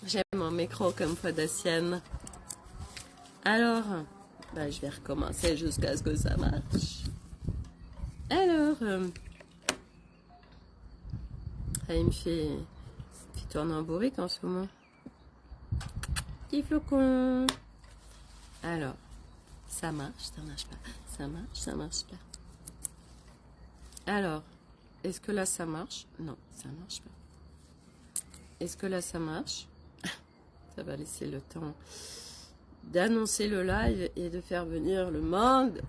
J'aime mon micro comme fois de sienne. Alors, je vais recommencer jusqu'à ce que ça marche. Alors, il me fait tourner en bourrique en ce moment. Petit flocon. Alors, ça marche pas. Ça marche pas. Alors, est-ce que là ça marche? Non, ça marche pas. Est-ce que là ça marche? Ça va laisser le temps d'annoncer le live et de faire venir le monde.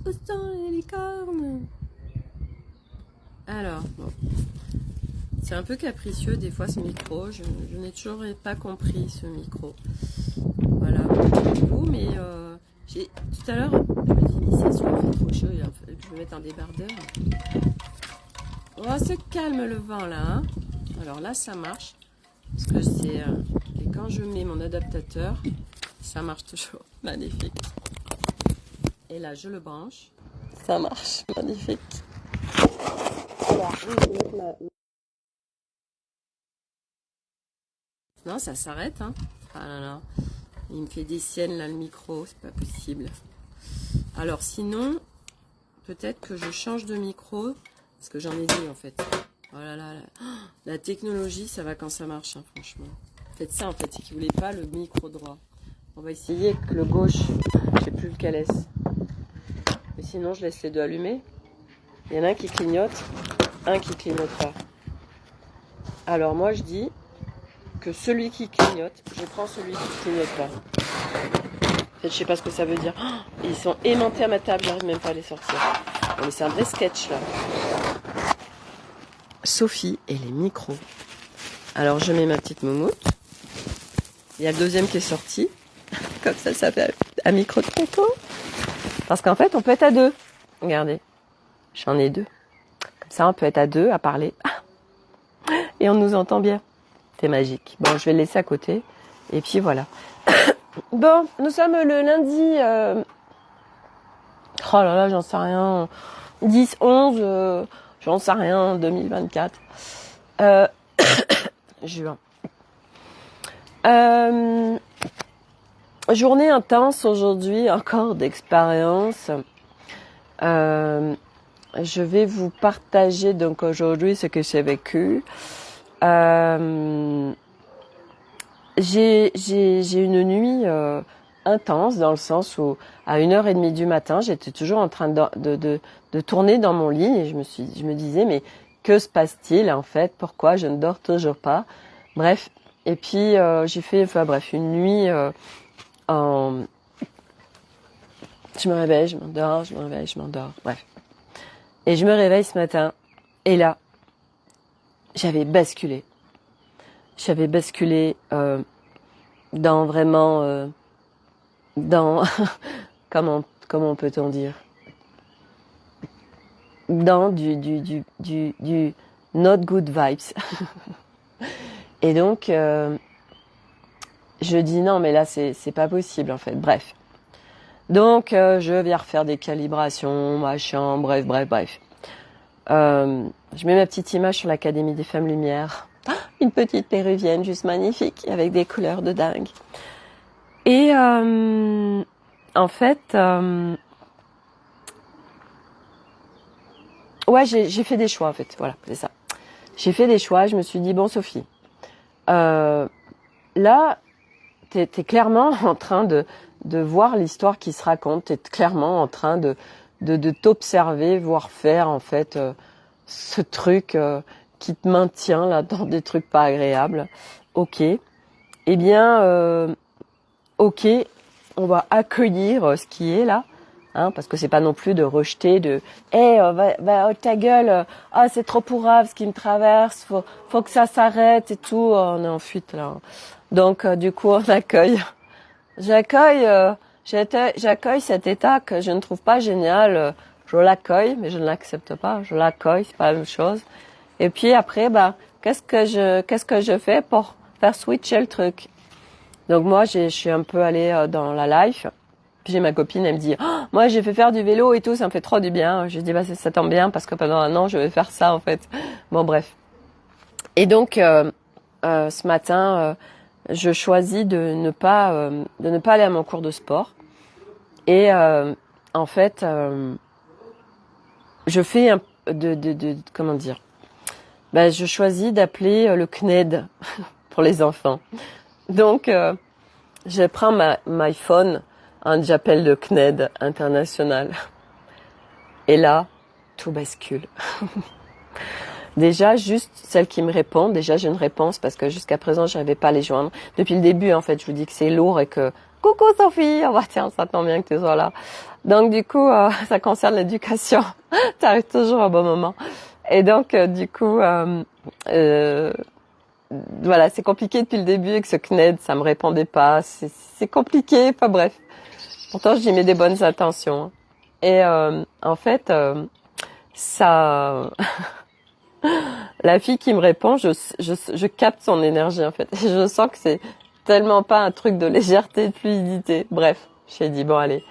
Les licornes. Alors, bon. C'est un peu capricieux des fois ce micro. Je n'ai toujours pas compris ce micro. Voilà, mais tout à l'heure, je me dis, mais ça se fait trop chaud, je vais mettre un débardeur. Oh, se calme le vent là. Hein. Alors là, ça marche. Parce que c'est. Et quand je mets mon adaptateur, ça marche toujours. Magnifique. Et là, je le branche. Ça marche. Magnifique. Alors, non, ça s'arrête. Hein. Ah là là. Il me fait des siennes là, le micro. C'est pas possible. Alors, sinon, peut-être que je change de micro. Parce que j'en ai deux en fait. Oh là là, la technologie, ça va quand ça marche, hein, franchement. Faites ça en fait, c'est qu'ils ne voulaient pas le micro droit. On va essayer avec le gauche. Je sais plus lequel est. Mais sinon, je laisse les deux allumés. Il y en a un qui clignote, un qui clignote pas. Alors moi, je dis que celui qui clignote, je prends celui qui clignote pas. En fait, je sais pas ce que ça veut dire. Oh, ils sont aimantés à ma table, j'arrive même pas à les sortir. Bon, mais c'est un vrai sketch là. Sophie et les micros. Alors je mets ma petite moumoute. Il y a le deuxième qui est sorti. Comme ça fait un micro de tonton. Parce qu'en fait, on peut être à deux. Regardez, j'en ai deux. Comme ça, on peut être à deux à parler. Et on nous entend bien. C'est magique. Bon, je vais le laisser à côté. Et puis voilà. Bon, nous sommes le lundi... Oh là là, j'en sais rien. 10, 11... j'en sais rien, 2024. Juin. Journée intense aujourd'hui, encore d'expérience. Je vais vous partager donc aujourd'hui ce que j'ai vécu. J'ai une nuit intense dans le sens où à 1h30 du matin, j'étais toujours en train de tourner dans mon lit et je me disais mais que se passe-t-il en fait? Pourquoi je ne dors toujours pas? Bref, et puis j'ai fait une nuit je me réveille, je m'endors, je me réveille, je m'endors. Bref. Et je me réveille ce matin et là j'avais basculé. J'avais basculé dans vraiment dans comment peut-on dire, dans du not good vibes. Et donc je dis non mais là c'est pas possible en fait. Bref. Donc je viens refaire des calibrations, machin, bref. Je mets ma petite image sur l'Académie des Femmes Lumière. Une petite péruvienne juste magnifique avec des couleurs de dingue. Et en fait, ouais, j'ai fait des choix en fait. Voilà, c'est ça. J'ai fait des choix. Je me suis dit bon, Sophie, là, t'es clairement en train de voir l'histoire qui se raconte. T'es clairement en train de t'observer, voir faire en fait ce truc qui te maintient là dans des trucs pas agréables. Ok. Eh bien, ok, on va accueillir ce qui est là, hein, parce que c'est pas non plus de rejeter, de va ta gueule, c'est trop pourrave ce qui me traverse, faut que ça s'arrête et tout, on est en fuite là. Donc du coup on accueille. J'accueille cet état que je ne trouve pas génial. Je l'accueille, mais je ne l'accepte pas. Je l'accueille, c'est pas la même chose. Et puis après, qu'est-ce que je fais pour faire switcher le truc? Donc moi, je suis un peu allée dans la life. Puis j'ai ma copine, elle me dit, moi j'ai fait faire du vélo et tout, ça me fait trop du bien. Je dis, ça tombe bien parce que pendant un an, je vais faire ça en fait. Bon bref. Et donc, ce matin, je choisis de ne pas aller à mon cours de sport. Et en fait, je fais comment dire, je choisis d'appeler le CNED pour les enfants. Donc, je prends my phone, j'appelle le CNED international. Et là, tout bascule. Déjà, juste celle qui me répond, déjà j'ai une réponse parce que jusqu'à présent, je n'arrivais pas à les joindre. Depuis le début, en fait, je vous dis que c'est lourd et que « Coucou Sophie !» « tiens, ça tombe bien que tu sois là. » Donc du coup, ça concerne l'éducation. Tu arrives toujours au bon moment. Et donc, du coup, voilà, c'est compliqué depuis le début et que ce CNED, ça me répondait pas. C'est compliqué, enfin bref. Pourtant, j'y mets des bonnes intentions. Et en fait, ça... La fille qui me répond, je capte son énergie en fait. Je sens que c'est tellement pas un truc de légèreté, de fluidité. Bref, j'ai dit bon allez,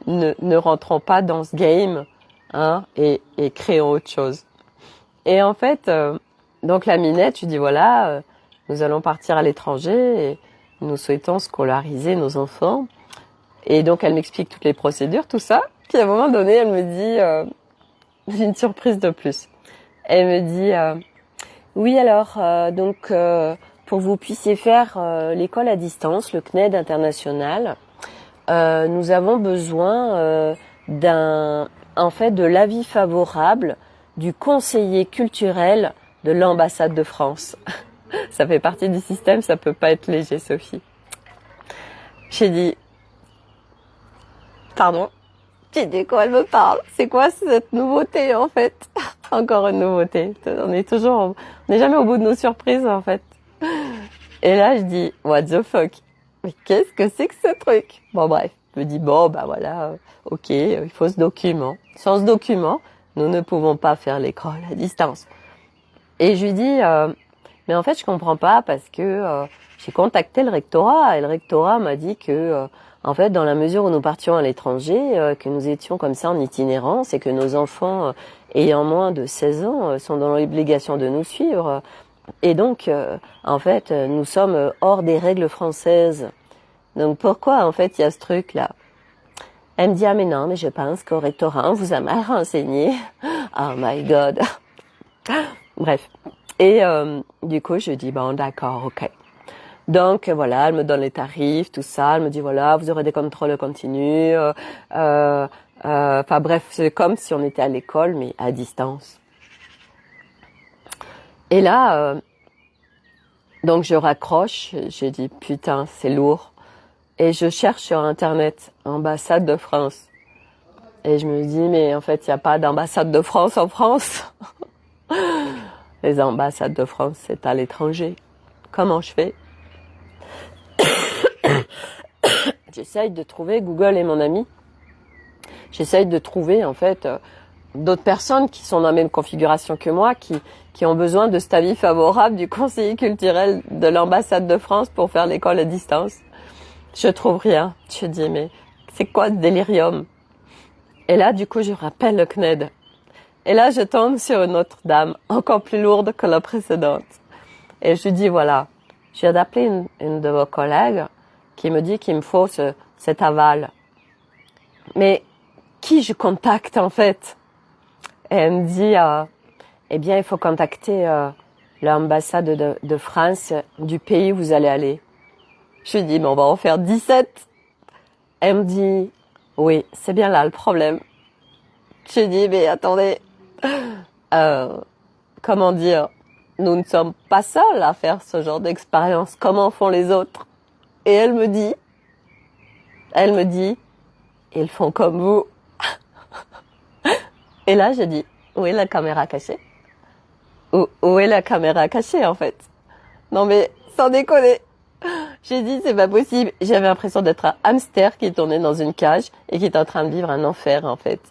ne rentrons pas dans ce game, hein, et créons autre chose. Et en fait, donc la minette, je dis voilà, nous allons partir à l'étranger et nous souhaitons scolariser nos enfants. Et donc elle m'explique toutes les procédures, tout ça. Puis à un moment donné, elle me dit j'ai une surprise de plus. Elle me dit oui alors donc pour que vous puissiez faire l'école à distance, le CNED international, nous avons besoin de l'avis favorable du conseiller culturel de l'ambassade de France. Ça fait partie du système, ça peut pas être léger, Sophie. J'ai dit pardon. J'ai dit quoi elle me parle. C'est quoi cette nouveauté en fait? Encore une nouveauté. On n'est jamais au bout de nos surprises en fait. Et là je dis what the fuck? Mais qu'est-ce que c'est que ce truc? Bon bref, je me dis bon voilà, ok, il faut ce document. Sans ce document, nous ne pouvons pas faire l'école à distance. Et je lui dis mais en fait je comprends pas parce que j'ai contacté le rectorat et le rectorat m'a dit que en fait, dans la mesure où nous partions à l'étranger, que nous étions comme ça en itinérance et que nos enfants ayant moins de 16 ans sont dans l'obligation de nous suivre. Et donc, en fait, nous sommes hors des règles françaises. Donc pourquoi, en fait, il y a ce truc-là? Elle me dit, ah mais non, mais je pense qu'au rectorat, on vous a mal renseigné. Oh my God. Bref. Et du coup, je dis, bon, d'accord, ok. Donc voilà, elle me donne les tarifs, tout ça. Elle me dit voilà, vous aurez des contrôles continus. Enfin bref, c'est comme si on était à l'école, mais à distance. Et là, donc je raccroche. J'ai dit putain, c'est lourd. Et je cherche sur Internet ambassade de France. Et je me dis mais en fait, il n'y a pas d'ambassade de France en France. Les ambassades de France, c'est à l'étranger. Comment je fais? J'essaye de trouver, Google est mon ami, j'essaye de trouver en fait d'autres personnes qui sont dans la même configuration que moi, qui ont besoin de cet avis favorable du conseiller culturel de l'ambassade de France pour faire l'école à distance. Je trouve rien. Je dis mais c'est quoi ce délirium? Et là du coup je rappelle le CNED. Et là je tombe sur une autre dame encore plus lourde que la précédente. Et je lui dis voilà, je viens d'appeler une de vos collègues qui me dit qu'il me faut cet aval. Mais qui je contacte en fait? Et elle me dit, eh bien il faut contacter l'ambassade de France du pays où vous allez aller. Je lui dis, mais on va en faire 17. Elle me dit, oui, c'est bien là le problème. Je lui dis, mais attendez, comment dire, nous ne sommes pas seuls à faire ce genre d'expérience. Comment font les autres? Et elle me dit, ils font comme vous. Et là, j'ai dit, où est la caméra cachée? Où est la caméra cachée, en fait? Non, mais, sans déconner. J'ai dit, c'est pas possible. J'avais l'impression d'être un hamster qui tournait dans une cage et qui est en train de vivre un enfer, en fait.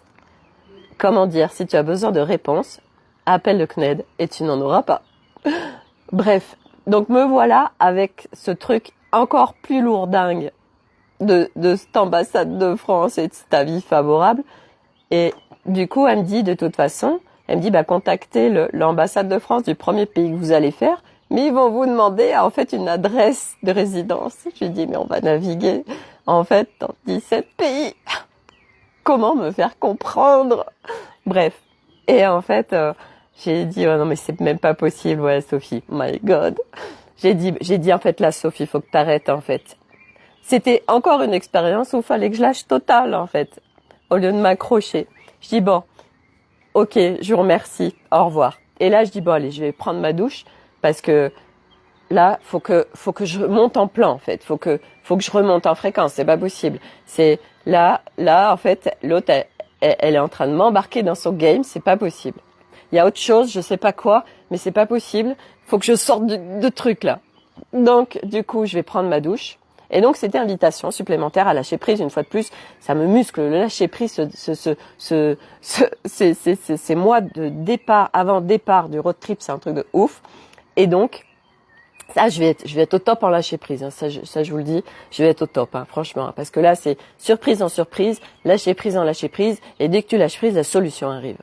Comment dire, si tu as besoin de réponses, appelle le CNED et tu n'en auras pas. Bref. Donc, me voilà avec ce truc encore plus lourdingue de cette ambassade de France et de cet avis favorable. Et du coup, elle me dit, de toute façon, elle me dit, contactez l'ambassade de France du premier pays que vous allez faire mais ils vont vous demander en fait une adresse de résidence. Je lui dis, mais on va naviguer en fait dans 17 pays. Comment me faire comprendre? Bref. Et en fait, j'ai dit, oh non mais c'est même pas possible, ouais Sophie, my God. J'ai dit en fait là Sophie, faut que t'arrêtes en fait. C'était encore une expérience où il fallait que je lâche total en fait, au lieu de m'accrocher. Je dis bon, ok, je vous remercie, au revoir. Et là je dis bon allez, je vais prendre ma douche parce que là faut que je monte en plan en fait, faut que je remonte en fréquence, c'est pas possible. C'est là en fait l'autre elle est en train de m'embarquer dans son game, c'est pas possible. Il y a autre chose, je sais pas quoi, mais c'est pas possible. Faut que je sorte de truc là. Donc du coup je vais prendre ma douche. Et donc c'était invitation supplémentaire à lâcher prise une fois de plus. Ça me muscle le lâcher prise, ces mois de départ, avant départ du road trip, c'est un truc de ouf. Et donc ça je vais être au top en lâcher prise. Hein. Ça je vous le dis, je vais être au top, hein, franchement, parce que là c'est surprise en surprise, lâcher prise en lâcher prise. Et dès que tu lâches prise, la solution arrive.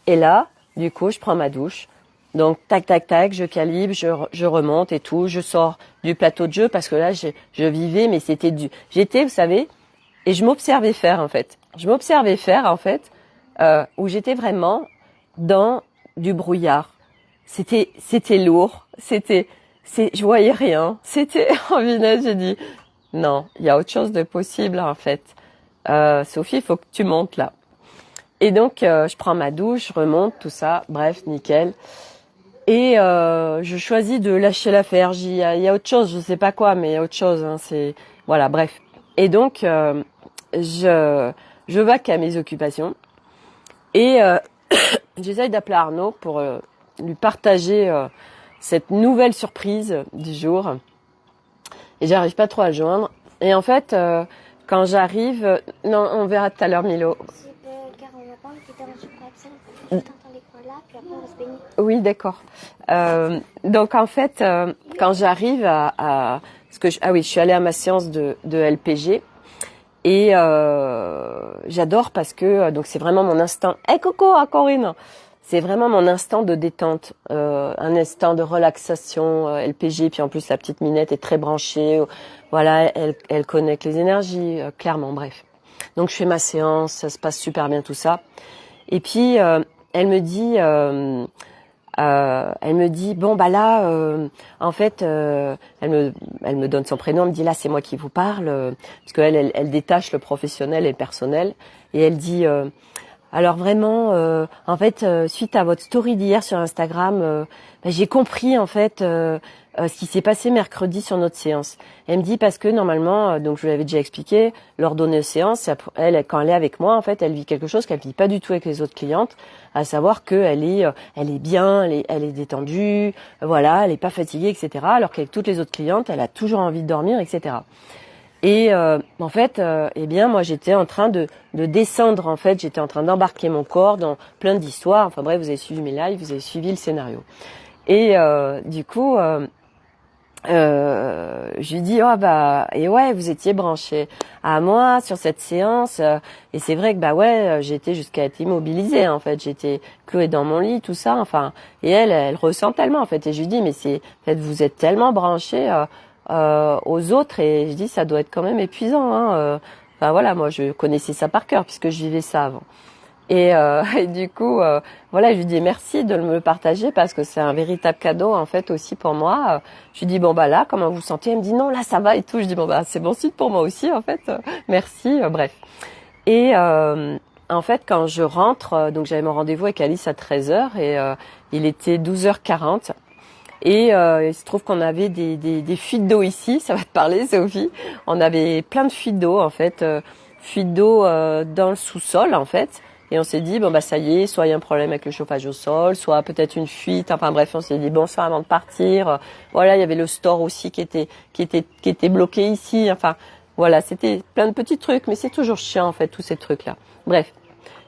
Et là, du coup, je prends ma douche. Donc, tac, tac, tac, je calibre, je remonte et tout. Je sors du plateau de jeu parce que là, je vivais, mais j'étais, vous savez, et je m'observais faire, en fait. Où j'étais vraiment dans du brouillard. C'était lourd. Je voyais rien. C'était, en vinaigre, j'ai dit, non, il y a autre chose de possible, en fait. Sophie, il faut que tu montes là. Et donc, je prends ma douche, je remonte, tout ça, bref, nickel. Et je choisis de lâcher l'affaire. Il y a autre chose, je sais pas quoi, mais il y a autre chose. Hein, voilà, bref. Et donc, je vaque à mes occupations. Et j'essaye d'appeler Arnaud pour lui partager cette nouvelle surprise du jour. Et j'arrive pas trop à le joindre. Et en fait, quand j'arrive... non, on verra tout à l'heure, Milo. Oui, d'accord. Donc en fait, quand j'arrive je suis allée à ma séance de LPG et j'adore parce que donc c'est vraiment mon instant. Hey Coco, Corinne, c'est vraiment mon instant de détente, un instant de relaxation LPG. Puis en plus la petite Minette est très branchée. Voilà, elle connecte les énergies clairement. Bref. Donc je fais ma séance, ça se passe super bien tout ça. Et puis elle me dit bon bah là en fait elle me donne son prénom, elle me dit là c'est moi qui vous parle parce que elle détache le professionnel et le personnel et elle dit alors vraiment en fait suite à votre story d'hier sur Instagram j'ai compris en fait ce qui s'est passé mercredi sur notre séance. Elle me dit parce que normalement, donc je vous l'avais déjà expliqué, lors de nos séances, elle quand elle est avec moi, en fait, elle vit quelque chose qu'elle vit pas du tout avec les autres clientes, à savoir que elle est bien, elle est détendue, voilà, elle est pas fatiguée, etc. Alors qu'avec toutes les autres clientes, elle a toujours envie de dormir, etc. Et en fait, eh bien, moi, j'étais en train de descendre. En fait, j'étais en train d'embarquer mon corps dans plein d'histoires. Enfin bref, vous avez suivi mes lives, vous avez suivi le scénario. Et du coup. Je lui dis oh bah et ouais vous étiez branché à moi sur cette séance et c'est vrai que bah ouais j'étais jusqu'à être immobilisée en fait, j'étais clouée dans mon lit tout ça, enfin et elle ressent tellement en fait et je lui dis mais c'est en fait vous êtes tellement branché aux autres et je dis ça doit être quand même épuisant hein, enfin voilà moi je connaissais ça par cœur puisque je vivais ça avant. Et du coup, voilà, je lui dis merci de me le partager parce que c'est un véritable cadeau en fait aussi pour moi. Je lui dis bon bah là, comment vous vous sentez? Elle me dit non là ça va et tout. Je dis bon bah c'est bon signe pour moi aussi en fait. Merci, bref. Et en fait quand je rentre, donc j'avais mon rendez-vous avec Alice à 13h et il était 12h40. Et il se trouve qu'on avait des fuites d'eau ici, ça va te parler Sophie. On avait plein de fuites d'eau en fait, fuites d'eau dans le sous-sol en fait. Et on s'est dit bon bah ça y est, soit il y a un problème avec le chauffage au sol, soit peut-être une fuite. Enfin bref, on s'est dit bon ça avant de partir. Voilà, il y avait le store aussi qui était bloqué ici. Enfin voilà, c'était plein de petits trucs, mais c'est toujours chiant en fait tous ces trucs là. Bref.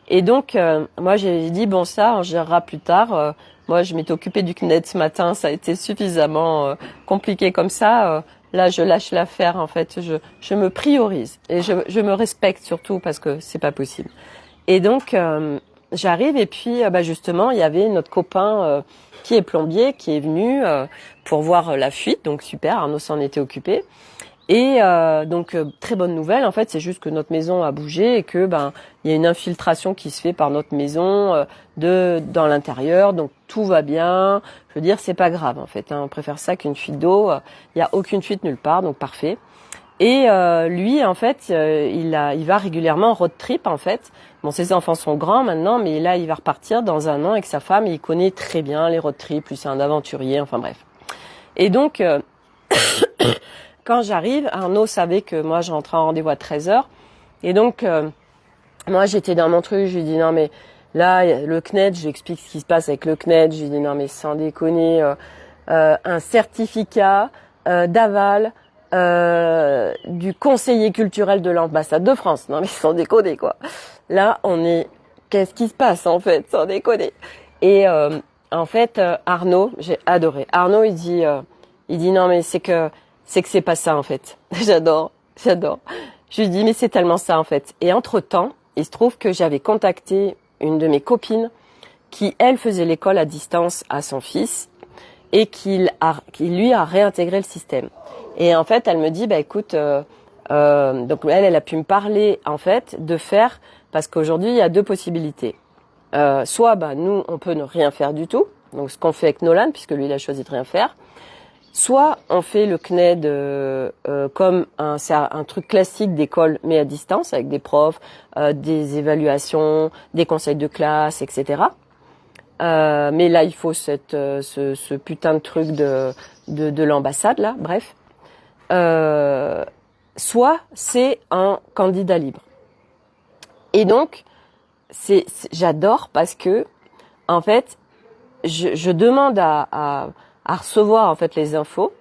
Et donc moi j'ai dit bon ça on gérera plus tard. Moi je m'étais occupée du CNED ce matin, ça a été suffisamment compliqué comme ça. Là je lâche l'affaire en fait, je me priorise et je me respecte surtout parce que c'est pas possible. Et donc, j'arrive et puis justement il y avait notre copain qui est plombier qui est venu pour voir la fuite, donc super, Arnaud s'en était occupé. Et donc très bonne nouvelle, en fait, c'est juste que notre maison a bougé et que il y a une infiltration qui se fait par notre maison dans l'intérieur, donc tout va bien. Je veux dire, c'est pas grave en fait, hein, on préfère ça qu'une fuite d'eau. Il y a aucune fuite nulle part, donc parfait. Et lui, en fait, il va régulièrement en road trip en fait. Bon, ses enfants sont grands maintenant, mais là, il va repartir dans 1 an avec sa femme. Et il connaît très bien les road trips. Lui, c'est un aventurier. Enfin bref. Et donc quand j'arrive, Arnaud savait que moi je rentrais en rendez-vous à 13h. Et donc, moi j'étais dans mon truc, je lui dis non mais là, le CNED, je lui explique ce qui se passe avec le CNED. Je lui dis non mais sans déconner, un certificat d'aval du conseiller culturel de l'ambassade de France. Non mais sans déconner quoi. Là, qu'est-ce qui se passe en fait, sans déconner. Et en fait, Arnaud, j'ai adoré. Arnaud, il dit non mais c'est que c'est pas ça en fait. J'adore. Je lui dis mais c'est tellement ça en fait. Et entre-temps, il se trouve que j'avais contacté une de mes copines qui elle faisait l'école à distance à son fils et qui lui a réintégré le système. Et en fait, elle me dit écoute donc elle a pu me parler en fait de faire, parce qu'aujourd'hui il y a 2 possibilités. Soit nous on peut ne rien faire du tout. Donc ce qu'on fait avec Nolan, puisque lui il a choisi de rien faire. Soit on fait le CNED comme un truc classique d'école, mais à distance, avec des profs, des évaluations, des conseils de classe, etc. Mais là, il faut ce putain de truc de l'ambassade, là, bref. Soit c'est un candidat libre. Et donc, j'adore parce que, en fait, je demande à recevoir en fait les infos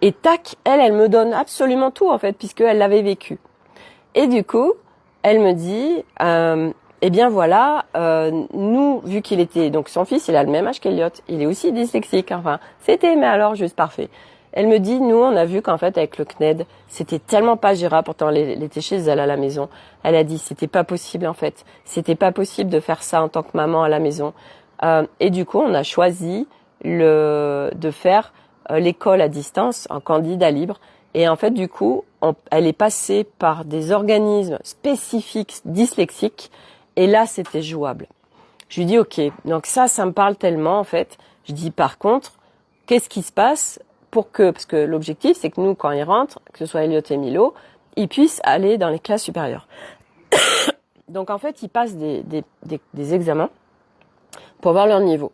et tac, elle me donne absolument tout en fait puisqu'elle l'avait vécu. Et du coup, elle me dit eh bien voilà, nous vu qu'il était donc son fils, il a le même âge qu'Eliott, il est aussi dyslexique, enfin, c'était mais alors juste parfait. Elle me dit nous on a vu qu'en fait avec le CNED, c'était tellement pas gérable, pourtant elle était chez elle à la maison. Elle a dit c'était pas possible en fait, c'était pas possible de faire ça en tant que maman à la maison. Et du coup, on a choisi de faire l'école à distance en candidat libre. Et en fait, du coup, elle est passée par des organismes spécifiques dyslexiques. Et là, c'était jouable. Je lui dis, OK, donc ça me parle tellement, en fait. Je dis, par contre, qu'est-ce qui se passe parce que l'objectif, c'est que nous, quand ils rentrent, que ce soit Eliott et Milo, ils puissent aller dans les classes supérieures. Donc, en fait, ils passent des examens pour voir leur niveau.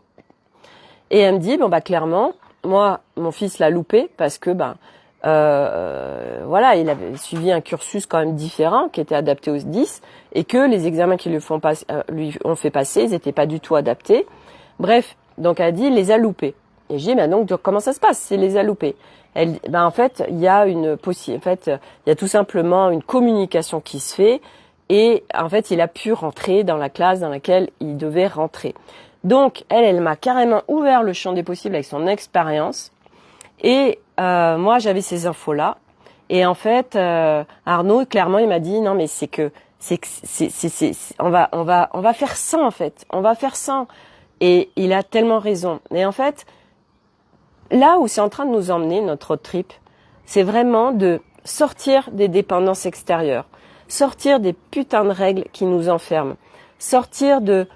Et elle me dit clairement, moi mon fils l'a loupé parce que voilà, il avait suivi un cursus quand même différent qui était adapté aux 10 et que les examens qu'ils lui ont fait passer, ils étaient pas du tout adaptés. Bref, donc elle dit il les a loupés. Et je dis donc comment ça se passe s'il les a loupés? Elle en fait, il y a il y a tout simplement une communication qui se fait et en fait, il a pu rentrer dans la classe dans laquelle il devait rentrer. Donc, elle m'a carrément ouvert le champ des possibles avec son expérience. Et moi, j'avais ces infos-là. Et en fait, Arnaud, clairement, il m'a dit non, mais on va faire ça en fait. On va faire ça. Et il a tellement raison. Et en fait, là où c'est en train de nous emmener notre road trip, c'est vraiment de sortir des dépendances extérieures, sortir des putains de règles qui nous enferment, sortir de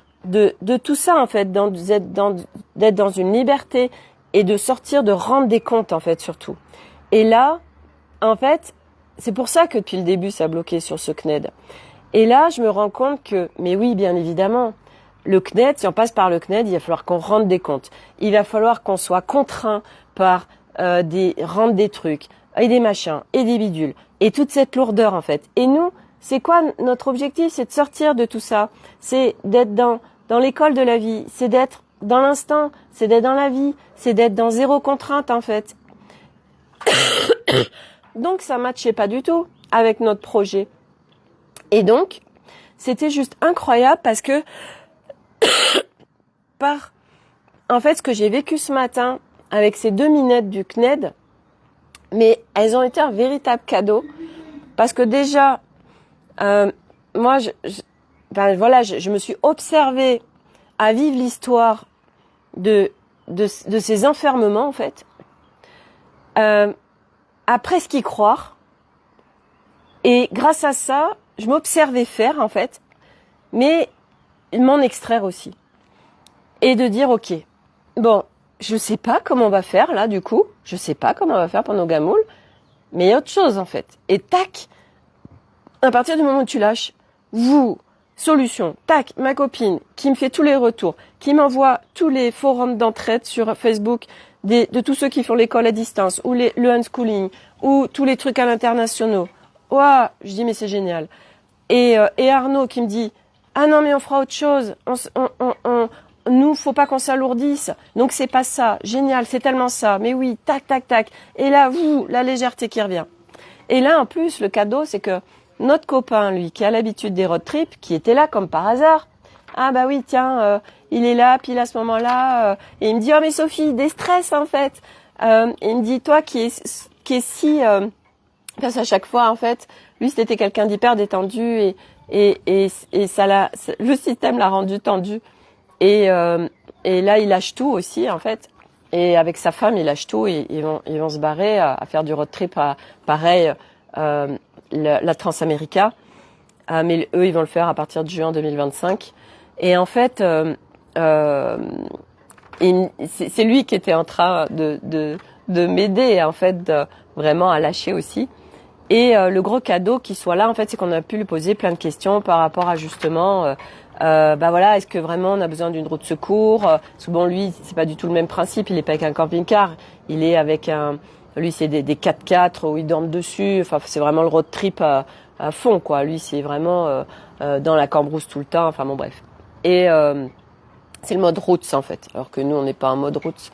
tout ça en fait, d'être dans une liberté et de sortir, de rendre des comptes en fait surtout. Et là, en fait, c'est pour ça que depuis le début ça a bloqué sur ce CNED. Et là, je me rends compte que, mais oui, bien évidemment, le CNED, si on passe par le CNED, il va falloir qu'on rende des comptes. Il va falloir qu'on soit contraint par rendre des trucs et des machins et des bidules et toute cette lourdeur en fait. Et nous, c'est quoi notre objectif? C'est de sortir de tout ça. C'est d'être dans l'école de la vie, c'est d'être dans l'instant, c'est d'être dans la vie, c'est d'être dans zéro contrainte en fait. Donc ça matchait pas du tout avec notre projet. Et donc, c'était juste incroyable parce que en fait, ce que j'ai vécu ce matin avec ces 2 minettes du CNED, mais elles ont été un véritable cadeau parce que déjà, moi, ben voilà, je me suis observée à vivre l'histoire de ces enfermements en fait, à presque y croire. Et grâce à ça, je m'observais faire en fait, mais m'en extraire aussi. Et de dire ok, bon, je sais pas comment on va faire là du coup, je sais pas comment on va faire pour nos gamoules, mais il y a autre chose en fait. Et tac, à partir du moment où tu lâches, solution, tac, ma copine qui me fait tous les retours, qui m'envoie tous les forums d'entraide sur Facebook de tous ceux qui font l'école à distance ou le unschooling ou tous les trucs à l'international. Ouah, je dis mais c'est génial. Et Arnaud qui me dit ah non mais on fera autre chose, nous faut pas qu'on s'alourdisse, donc c'est pas ça, génial, c'est tellement ça, mais oui, tac tac tac. Et là la légèreté qui revient. Et là en plus le cadeau c'est que notre copain, lui, qui a l'habitude des road trips, qui était là comme par hasard. Ah bah oui, tiens, il est là, pile à ce moment-là. Et il me dit, oh mais Sophie, des stress en fait. Et il me dit, toi qui est si... parce à chaque fois, en fait, lui, c'était quelqu'un d'hyper détendu et le système l'a rendu tendu. Et là, il lâche tout aussi, en fait. Et avec sa femme, il lâche tout et ils vont se barrer à faire du road trip pareil... la Transamérica, mais eux ils vont le faire à partir de juin 2025. Et en fait, c'est lui qui était en train de m'aider en fait vraiment à lâcher aussi. Et le gros cadeau qu'il soit là en fait, c'est qu'on a pu lui poser plein de questions par rapport à justement, bah voilà, est-ce que vraiment on a besoin d'une roue de secours? Souvent lui, c'est pas du tout le même principe. Il est pas avec un camping-car, il est avec lui, c'est des 4x4 où ils dorment dessus. Enfin, c'est vraiment le road trip à fond, quoi. Lui, c'est vraiment dans la cambrousse tout le temps. Enfin, bon, bref. Et c'est le mode routes, en fait. Alors que nous, on n'est pas en mode routes.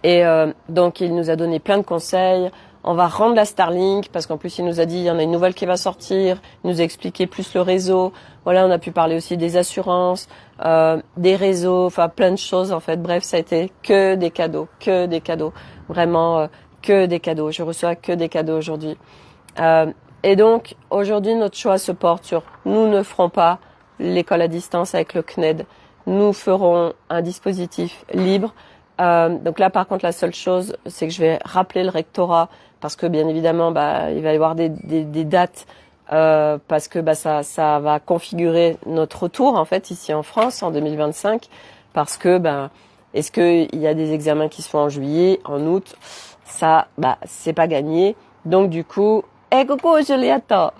Et donc, il nous a donné plein de conseils. On va rendre la Starlink parce qu'en plus, il nous a dit il y en a une nouvelle qui va sortir. Il nous a expliqué plus le réseau. Voilà, on a pu parler aussi des assurances, des réseaux, enfin, plein de choses, en fait. Bref, ça a été que des cadeaux. Vraiment... que des cadeaux. Je reçois que des cadeaux aujourd'hui. Et donc, aujourd'hui, notre choix se porte sur nous ne ferons pas l'école à distance avec le CNED. Nous ferons un dispositif libre. Donc là, par contre, la seule chose, c'est que je vais rappeler le rectorat parce que, bien évidemment, bah, il va y avoir des dates parce que bah, ça va configurer notre retour, en fait, ici en France, en 2025. Parce que, ben, est-ce qu'il y a des examens qui se font en juillet, en août? Ça, bah, c'est pas gagné. Donc, du coup, coucou, je l'ai attends.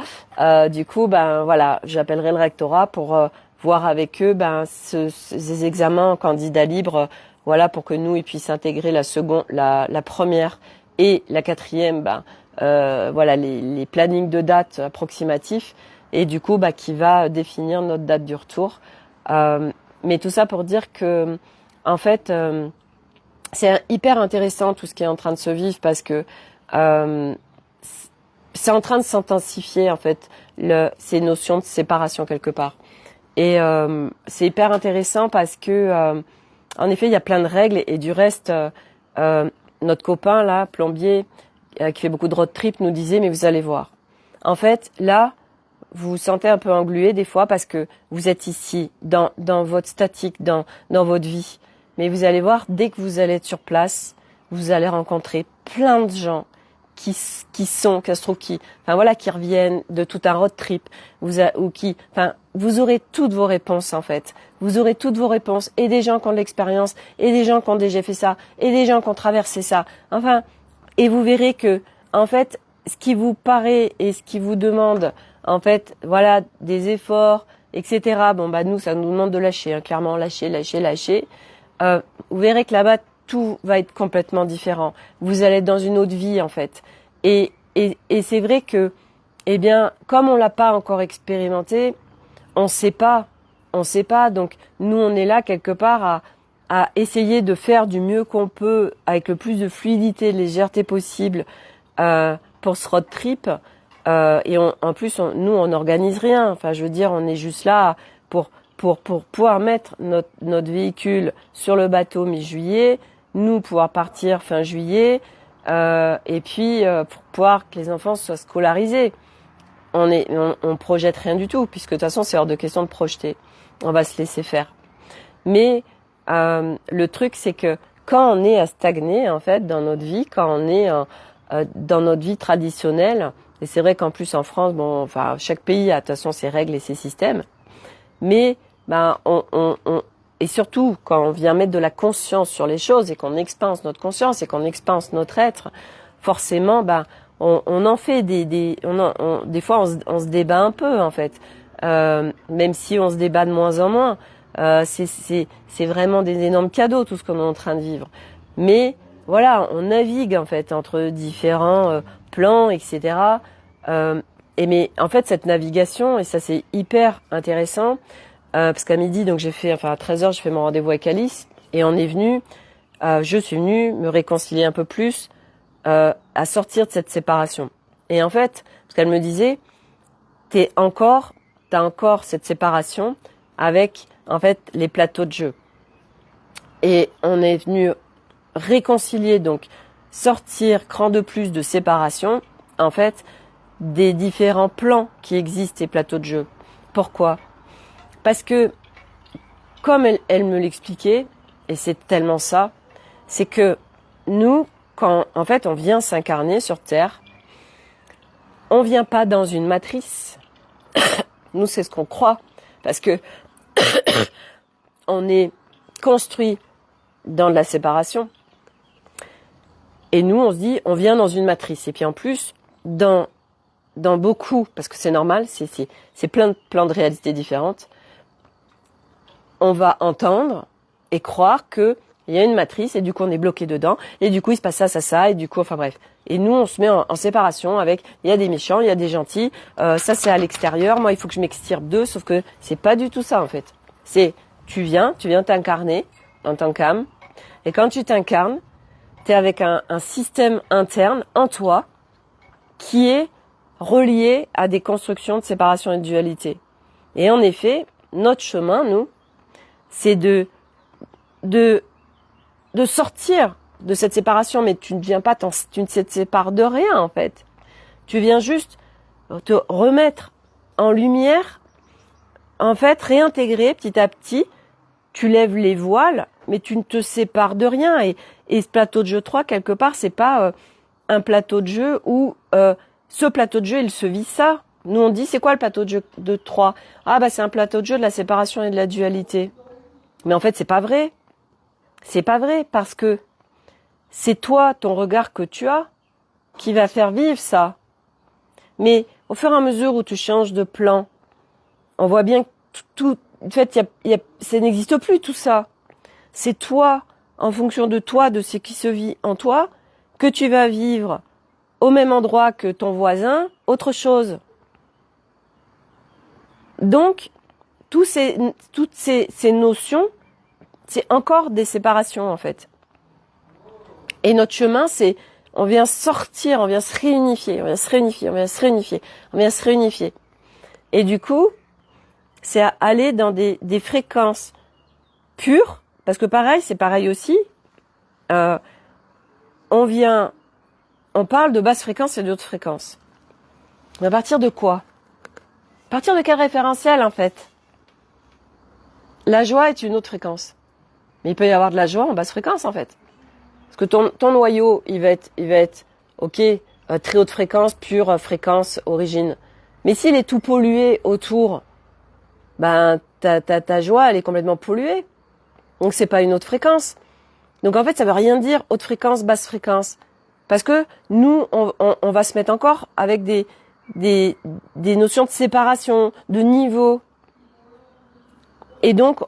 Du coup, ben, voilà, j'appellerai le rectorat pour voir avec eux, ben, ces examens en candidat libre, voilà, pour que nous, ils puissent intégrer la première et la quatrième, ben, voilà, les plannings de date approximatifs. Et du coup, bah, qui va définir notre date du retour. Mais tout ça pour dire que, en fait, c'est hyper intéressant tout ce qui est en train de se vivre parce que c'est en train de s'intensifier en fait ces notions de séparation quelque part. Et c'est hyper intéressant parce que en effet il y a plein de règles et du reste notre copain là plombier qui fait beaucoup de road trip nous disait mais vous allez voir. En fait là vous vous sentez un peu englué des fois parce que vous êtes ici dans votre statique dans votre vie. Mais vous allez voir, dès que vous allez être sur place, vous allez rencontrer plein de gens qui reviennent de tout un road trip, vous aurez toutes vos réponses en fait. Vous aurez toutes vos réponses et des gens qui ont de l'expérience et des gens qui ont déjà fait ça et des gens qui ont traversé ça. Enfin, et vous verrez que en fait, ce qui vous paraît et ce qui vous demande, en fait, voilà, des efforts, etc. Bon bah nous, ça nous demande de lâcher, hein, clairement lâcher. Vous verrez que là-bas, tout va être complètement différent. Vous allez être dans une autre vie, en fait. Et c'est vrai que, eh bien, comme on l'a pas encore expérimenté, on sait pas. Donc, nous, on est là, quelque part, à essayer de faire du mieux qu'on peut, avec le plus de fluidité, de légèreté possible, pour ce road trip. Et en plus, nous, on n'organise rien. Enfin, je veux dire, on est juste là pour pouvoir mettre notre véhicule sur le bateau mi-juillet, nous pouvoir partir fin juillet, et puis pour pouvoir que les enfants soient scolarisés. on projette rien du tout, puisque de toute façon c'est hors de question de projeter. On va se laisser faire. Mais le truc, c'est que quand on est à stagner en fait dans notre vie, quand on est dans notre vie traditionnelle, et c'est vrai qu'en plus en France, bon, enfin chaque pays a de toute façon ses règles et ses systèmes, mais et surtout quand on vient mettre de la conscience sur les choses et qu'on expanse notre conscience et qu'on expanse notre être, forcément, on en fait des fois on se débat un peu en fait, même si on se débat de moins en moins. C'est vraiment des énormes cadeaux tout ce qu'on est en train de vivre. Mais voilà, on navigue en fait entre différents plans, etc. Mais en fait cette navigation, et ça c'est hyper intéressant, parce qu'à midi donc à 13h j'ai fait mon rendez-vous avec Alice et je suis venue me réconcilier un peu plus, à sortir de cette séparation. Et en fait, parce qu'elle me disait, t'as encore cette séparation avec en fait les plateaux de jeu. Et on est venu réconcilier, donc sortir cran de plus de séparation, en fait, des différents plans qui existent et plateaux de jeu. Pourquoi ? Parce que, comme elle me l'expliquait, et c'est tellement ça, c'est que nous, quand en fait on vient s'incarner sur Terre, on vient pas dans une matrice. Nous, c'est ce qu'on croit, parce que on est construit dans de la séparation. Et nous, on se dit, on vient dans une matrice. Et puis en plus, dans beaucoup, parce que c'est normal, c'est plein de réalités différentes, on va entendre et croire que il y a une matrice et du coup on est bloqué dedans et du coup il se passe ça et du coup enfin bref. Et nous on se met en séparation avec, il y a des méchants, il y a des gentils, ça c'est à l'extérieur, moi il faut que je m'extirpe d'eux, sauf que c'est pas du tout ça en fait. C'est tu viens t'incarner en tant qu'âme et quand tu t'incarnes, t'es avec un système interne en toi qui est relié à des constructions de séparation et de dualité. Et en effet, notre chemin, nous, c'est de sortir de cette séparation, mais tu ne viens pas, tu ne te sépares de rien en fait. Tu viens juste te remettre en lumière, en fait, réintégrer petit à petit. Tu lèves les voiles, mais tu ne te sépares de rien. Et ce plateau de jeu 3, quelque part, c'est pas un plateau de jeu où ce plateau de jeu, il se vit ça. Nous, on dit, c'est quoi le plateau de jeu de 3 ? Ah, c'est un plateau de jeu de la séparation et de la dualité. Mais en fait, c'est pas vrai. C'est pas vrai parce que c'est toi, ton regard que tu as, qui va faire vivre ça. Mais au fur et à mesure où tu changes de plan, on voit bien que tout, en fait, ça n'existe plus tout ça. C'est toi, en fonction de toi, de ce qui se vit en toi, que tu vas vivre au même endroit que ton voisin, autre chose. Donc, toutes ces notions, c'est encore des séparations en fait. Et notre chemin, c'est, on vient sortir, on vient se réunifier. Et du coup, c'est à aller dans des fréquences pures, parce que c'est pareil aussi, on parle de basse fréquence et d'autres fréquences. Mais à partir de quoi ? À partir de quel référentiel en fait ? La joie est une autre fréquence. Mais il peut y avoir de la joie en basse fréquence en fait. Parce que ton noyau, il va être, ok, très haute fréquence, pure fréquence, origine. Mais s'il est tout pollué autour, ta joie, elle est complètement polluée. Donc c'est pas une haute fréquence. Donc en fait, ça veut rien dire haute fréquence, basse fréquence. Parce que nous, on va se mettre encore avec des notions de séparation, de niveau. Et donc,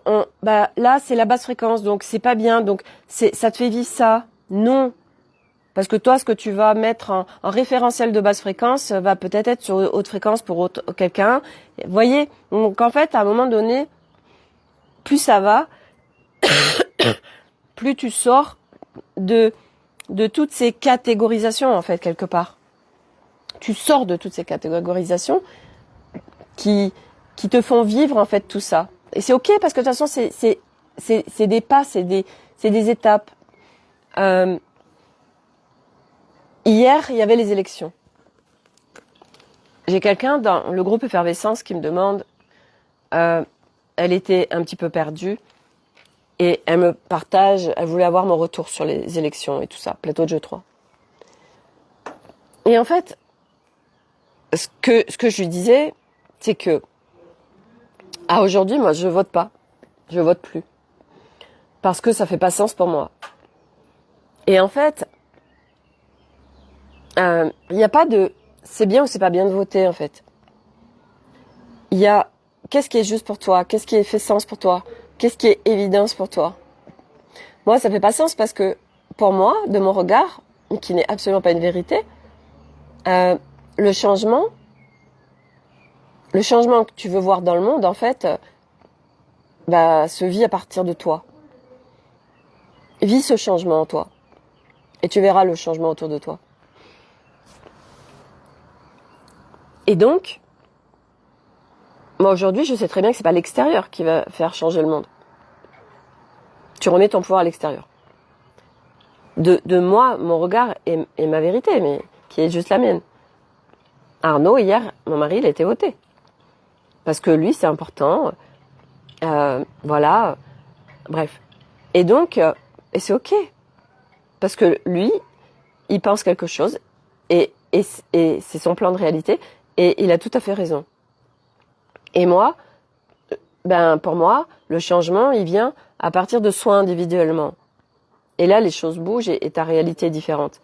là, c'est la basse fréquence, donc c'est pas bien, donc ça te fait vivre ça. Non. Parce que toi, ce que tu vas mettre en référentiel de basse fréquence va peut-être être sur haute fréquence pour quelqu'un. Vous voyez ? Donc en fait, à un moment donné, plus ça va, plus tu sors de toutes ces catégorisations, en fait, quelque part. Tu sors de toutes ces catégorisations qui te font vivre, en fait, tout ça. Et c'est ok, parce que de toute façon, c'est des pas, c'est des étapes. Hier, il y avait les élections. J'ai quelqu'un dans le groupe Effervescence qui me demande, elle était un petit peu perdue et elle me partage, elle voulait avoir mon retour sur les élections et tout ça, plateau de jeu 3. Et en fait, ce que je lui disais, c'est que aujourd'hui, moi, je vote pas, je vote plus, parce que ça fait pas sens pour moi. Et en fait, il n'y a pas de c'est bien ou c'est pas bien de voter, en fait. Il y a qu'est-ce qui est juste pour toi, qu'est-ce qui fait sens pour toi, qu'est-ce qui est évidence pour toi. Moi, ça fait pas sens parce que, pour moi, de mon regard, qui n'est absolument pas une vérité, le changement que tu veux voir dans le monde, en fait, se vit à partir de toi. Vis ce changement en toi. Et tu verras le changement autour de toi. Et donc, moi aujourd'hui, je sais très bien que c'est pas l'extérieur qui va faire changer le monde. Tu remets ton pouvoir à l'extérieur. De moi, mon regard et ma vérité, mais qui est juste la mienne. Arnaud, hier, mon mari, il a été voté. Parce que lui, c'est important. Voilà. Bref. Et donc, et c'est ok. Parce que lui, il pense quelque chose et c'est son plan de réalité et il a tout à fait raison. Et moi, pour moi, le changement, il vient à partir de soi individuellement. Et là, les choses bougent et ta réalité est différente.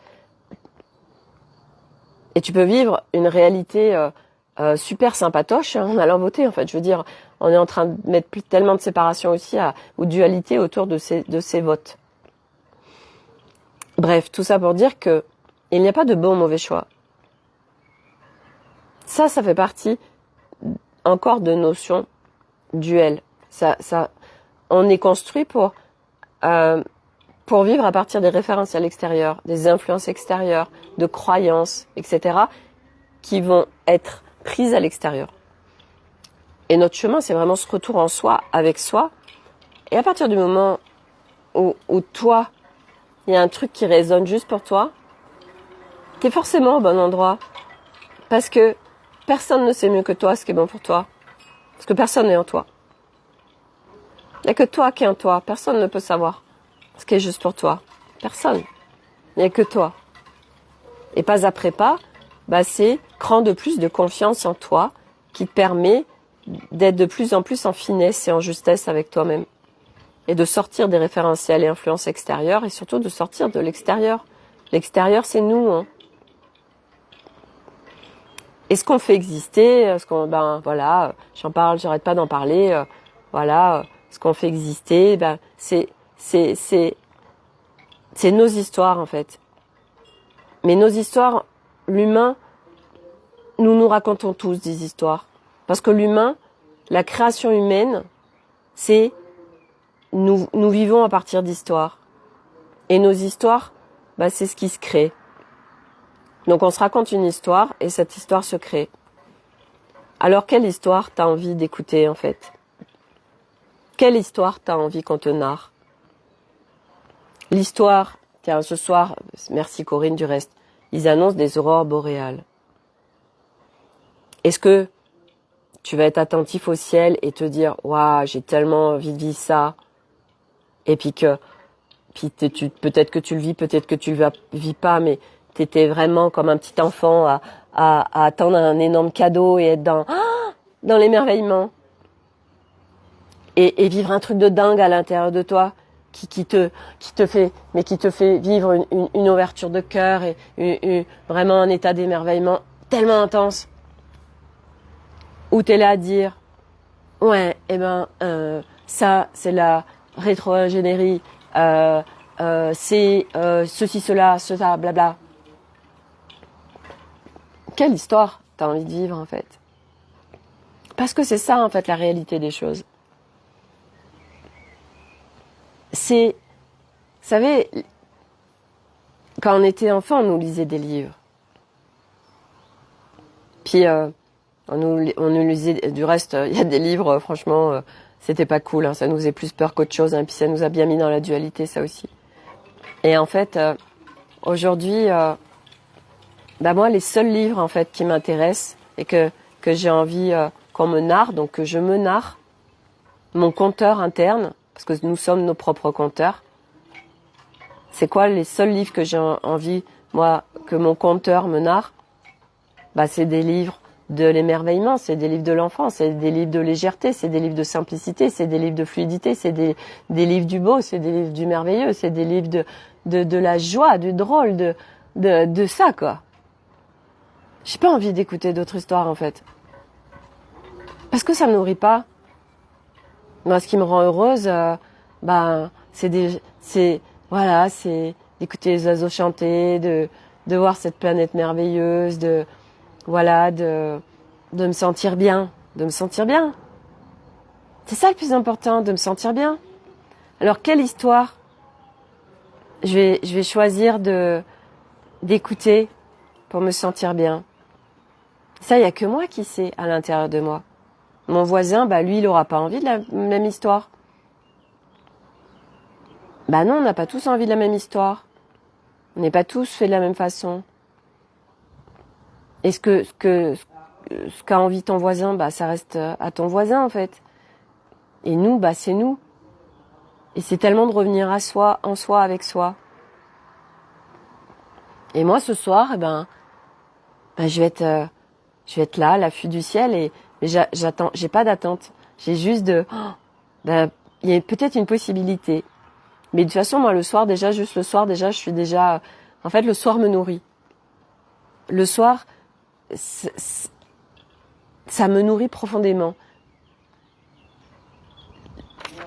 Et tu peux vivre une réalité super sympatoche en allant voter, en fait. Je veux dire, on est en train de mettre tellement de séparation aussi ou de dualité autour de ces votes. Bref, tout ça pour dire que il n'y a pas de bon ou mauvais choix. Ça fait partie encore de notions duelles. On est construit pour vivre à partir des référentiels extérieurs, des influences extérieures, de croyances, etc., qui vont être prises à l'extérieur. Et notre chemin, c'est vraiment ce retour en soi, avec soi. Et à partir du moment où toi, il y a un truc qui résonne juste pour toi, t'es forcément au bon endroit. Parce que personne ne sait mieux que toi ce qui est bon pour toi. Parce que personne n'est en toi. Il n'y a que toi qui es en toi. Personne ne peut savoir ce qui est juste pour toi. Personne. Il n'y a que toi. Et pas après pas, c'est cran de plus de confiance en toi qui te permet d'être de plus en plus en finesse et en justesse avec toi-même. Et de sortir des référentiels et influences extérieures et surtout de sortir de l'extérieur. L'extérieur, c'est nous, hein. Et ce qu'on fait exister, j'en parle, j'arrête pas d'en parler, ce qu'on fait exister, c'est nos histoires, en fait. Mais nos histoires, l'humain, nous racontons tous des histoires. Parce que l'humain, la création humaine, c'est nous vivons à partir d'histoires. Et nos histoires, c'est ce qui se crée. Donc on se raconte une histoire et cette histoire se crée. Alors quelle histoire t'as envie d'écouter en fait? Quelle histoire t'as envie qu'on te narre? L'histoire, tiens, ce soir, merci Corinne du reste, ils annoncent des aurores boréales. Est-ce que tu vas être attentif au ciel et te dire « Waouh, j'ai tellement envie de vivre ça » et peut-être que tu le vis, peut-être que tu le vis pas, mais t'étais vraiment comme un petit enfant à attendre un énorme cadeau et être dans l'émerveillement. Et vivre un truc de dingue à l'intérieur de toi qui te fait vivre une ouverture de cœur et vraiment un état d'émerveillement tellement intense. Où t'es là à dire ouais, ça c'est la rétro-ingénierie, c'est ceci, cela, blabla. Quelle histoire t'as envie de vivre en fait? Parce que c'est ça en fait la réalité des choses. Vous savez, quand on était enfant, on nous lisait des livres. Puis on nous lisait, du reste, il y a des livres, franchement, c'était pas cool, hein, ça nous faisait plus peur qu'autre chose, hein, puis ça nous a bien mis dans la dualité, ça aussi. Et en fait, aujourd'hui, moi, les seuls livres en fait qui m'intéressent, et que j'ai envie qu'on me narre, donc que je me narre mon conteur interne, parce que nous sommes nos propres conteurs. C'est quoi les seuls livres que j'ai envie, moi, que mon conteur me narre? C'est des livres de l'émerveillement, c'est des livres de l'enfance, c'est des livres de légèreté, c'est des livres de simplicité, c'est des livres de fluidité, c'est des livres du beau, c'est des livres du merveilleux, c'est des livres de la joie, du drôle, de ça, quoi. J'ai pas envie d'écouter d'autres histoires, en fait. Parce que ça me nourrit pas. Moi, ce qui me rend heureuse, c'est d'écouter les oiseaux chanter, de voir cette planète merveilleuse, de me sentir bien, C'est ça le plus important, de me sentir bien. Alors, quelle histoire je vais choisir d'écouter pour me sentir bien? Ça, il y a que moi qui sais à l'intérieur de moi. Mon voisin, lui, il aura pas envie de la même histoire. Non, on n'a pas tous envie de la même histoire. On n'est pas tous faits de la même façon. Et ce qu'a envie ton voisin, ça reste à ton voisin, en fait. Et nous, c'est nous. Et c'est tellement de revenir à soi, en soi, avec soi. Et moi, ce soir, je vais être là, à l'affût du ciel, mais j'attends, j'ai pas d'attente. J'ai juste il y a peut-être une possibilité. Mais de toute façon, moi, juste le soir, je suis déjà, en fait, le soir me nourrit. Le soir, ça me nourrit profondément.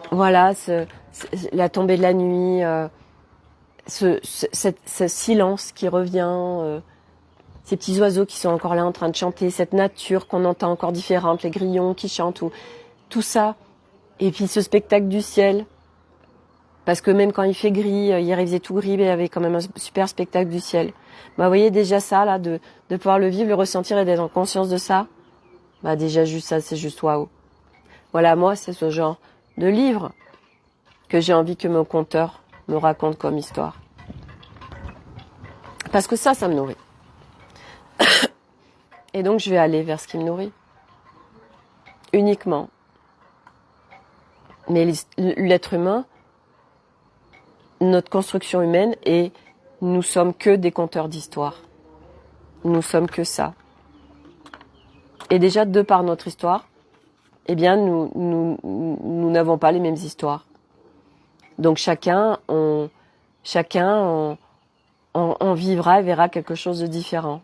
Voilà, la tombée de la nuit, ce silence qui revient, ces petits oiseaux qui sont encore là en train de chanter, cette nature qu'on entend encore différente, les grillons qui chantent, tout ça. Et puis ce spectacle du ciel. Parce que même quand il fait gris, hier il faisait tout gris, mais il y avait quand même un super spectacle du ciel. Vous voyez déjà ça, là, de pouvoir le vivre, le ressentir et d'être en conscience de ça. Déjà juste ça, c'est juste waouh. Voilà, moi, c'est ce genre de livre que j'ai envie que mon conteur me raconte comme histoire. Parce que ça me nourrit. Et donc, je vais aller vers ce qui me nourrit. Uniquement. Mais l'être humain, notre construction humaine, et nous sommes que des conteurs d'histoire. Nous sommes que ça. Et déjà, de par notre histoire, nous n'avons pas les mêmes histoires. Donc chacun vivra et verra quelque chose de différent.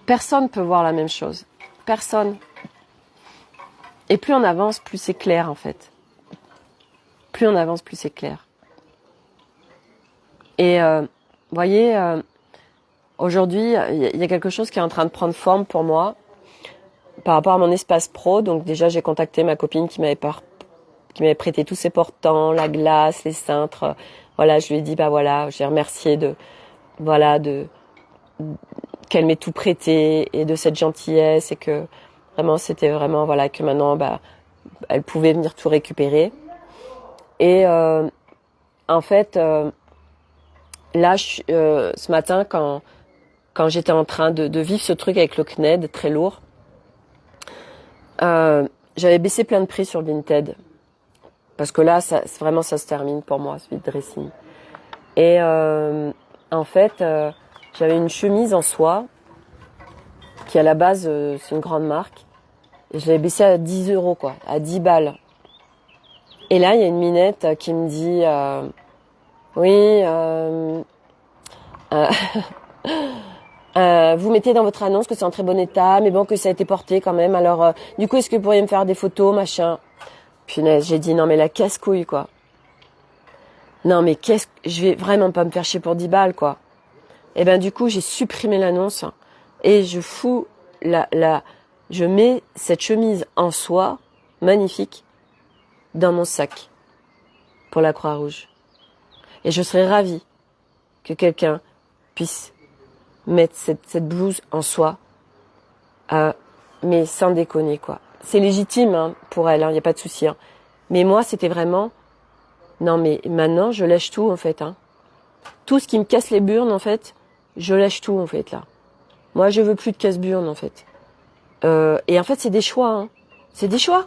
Personne ne peut voir la même chose. Personne. Et plus on avance, plus c'est clair, en fait. Plus on avance, plus c'est clair. Et voyez, aujourd'hui, il y a quelque chose qui est en train de prendre forme pour moi par rapport à mon espace pro. Donc déjà, j'ai contacté ma copine qui m'avait prêté tous ses portants, la glace, les cintres. Voilà, je lui ai dit, j'ai remercié qu'elle m'ait tout prêté et de cette gentillesse, et que vraiment, c'était vraiment, que maintenant, elle pouvait venir tout récupérer. Et en fait, là, ce matin, quand j'étais en train de vivre ce truc avec le CNED très lourd, j'avais baissé plein de prix sur Vinted. Parce que là, ça se termine pour moi, ce vide dressing. Et en fait, j'avais une chemise en soie, qui à la base, c'est une grande marque. Et je l'avais baissée à 10 €, quoi, à 10 balles. Et là, il y a une minette qui me dit, oui, vous mettez dans votre annonce que c'est en très bon état, mais bon, que ça a été porté quand même. Alors, du coup, est-ce que vous pourriez me faire des photos, machin? Punaise, j'ai dit, non, mais la casse-couille, quoi. Non, mais je vais vraiment pas me faire chier pour 10 balles, quoi. Et du coup, j'ai supprimé l'annonce et je mets cette chemise en soie, magnifique, dans mon sac pour la Croix-Rouge. Et je serais ravie que quelqu'un puisse mettre cette blouse en soie, mais sans déconner, quoi. C'est légitime, pour elle, y a pas de souci. Mais moi, c'était vraiment, non, mais maintenant, je lâche tout, en fait. Tout ce qui me casse les burnes, en fait, je lâche tout, en fait, là. Moi, je veux plus de casse-burne, en fait. Et en fait, c'est des choix. Hein. C'est des choix.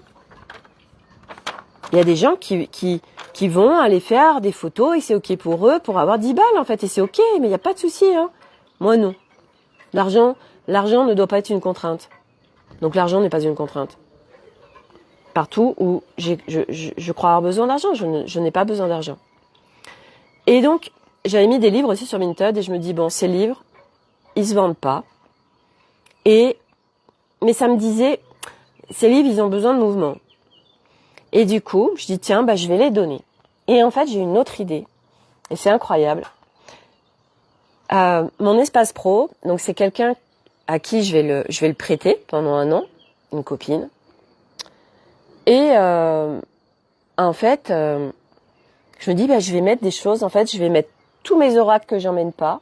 Il y a des gens qui vont aller faire des photos et c'est OK pour eux pour avoir 10 balles, en fait. Et c'est OK, mais il n'y a pas de souci. Hein. Moi, non. L'argent ne doit pas être une contrainte. Donc, l'argent n'est pas une contrainte. Partout où je crois avoir besoin d'argent, je n'ai pas besoin d'argent. Et donc, j'avais mis des livres aussi sur Vinted et je me dis, bon, ces livres, ils se vendent pas. Mais ça me disait, ces livres, ils ont besoin de mouvement. Et du coup, je dis, tiens, je vais les donner. Et en fait, j'ai une autre idée. Et c'est incroyable. Mon espace pro, donc c'est quelqu'un à qui je vais le prêter pendant 1 an, une copine. Et en fait, je me dis, je vais mettre des choses, en fait, je vais mettre tous mes oracles que j'emmène pas.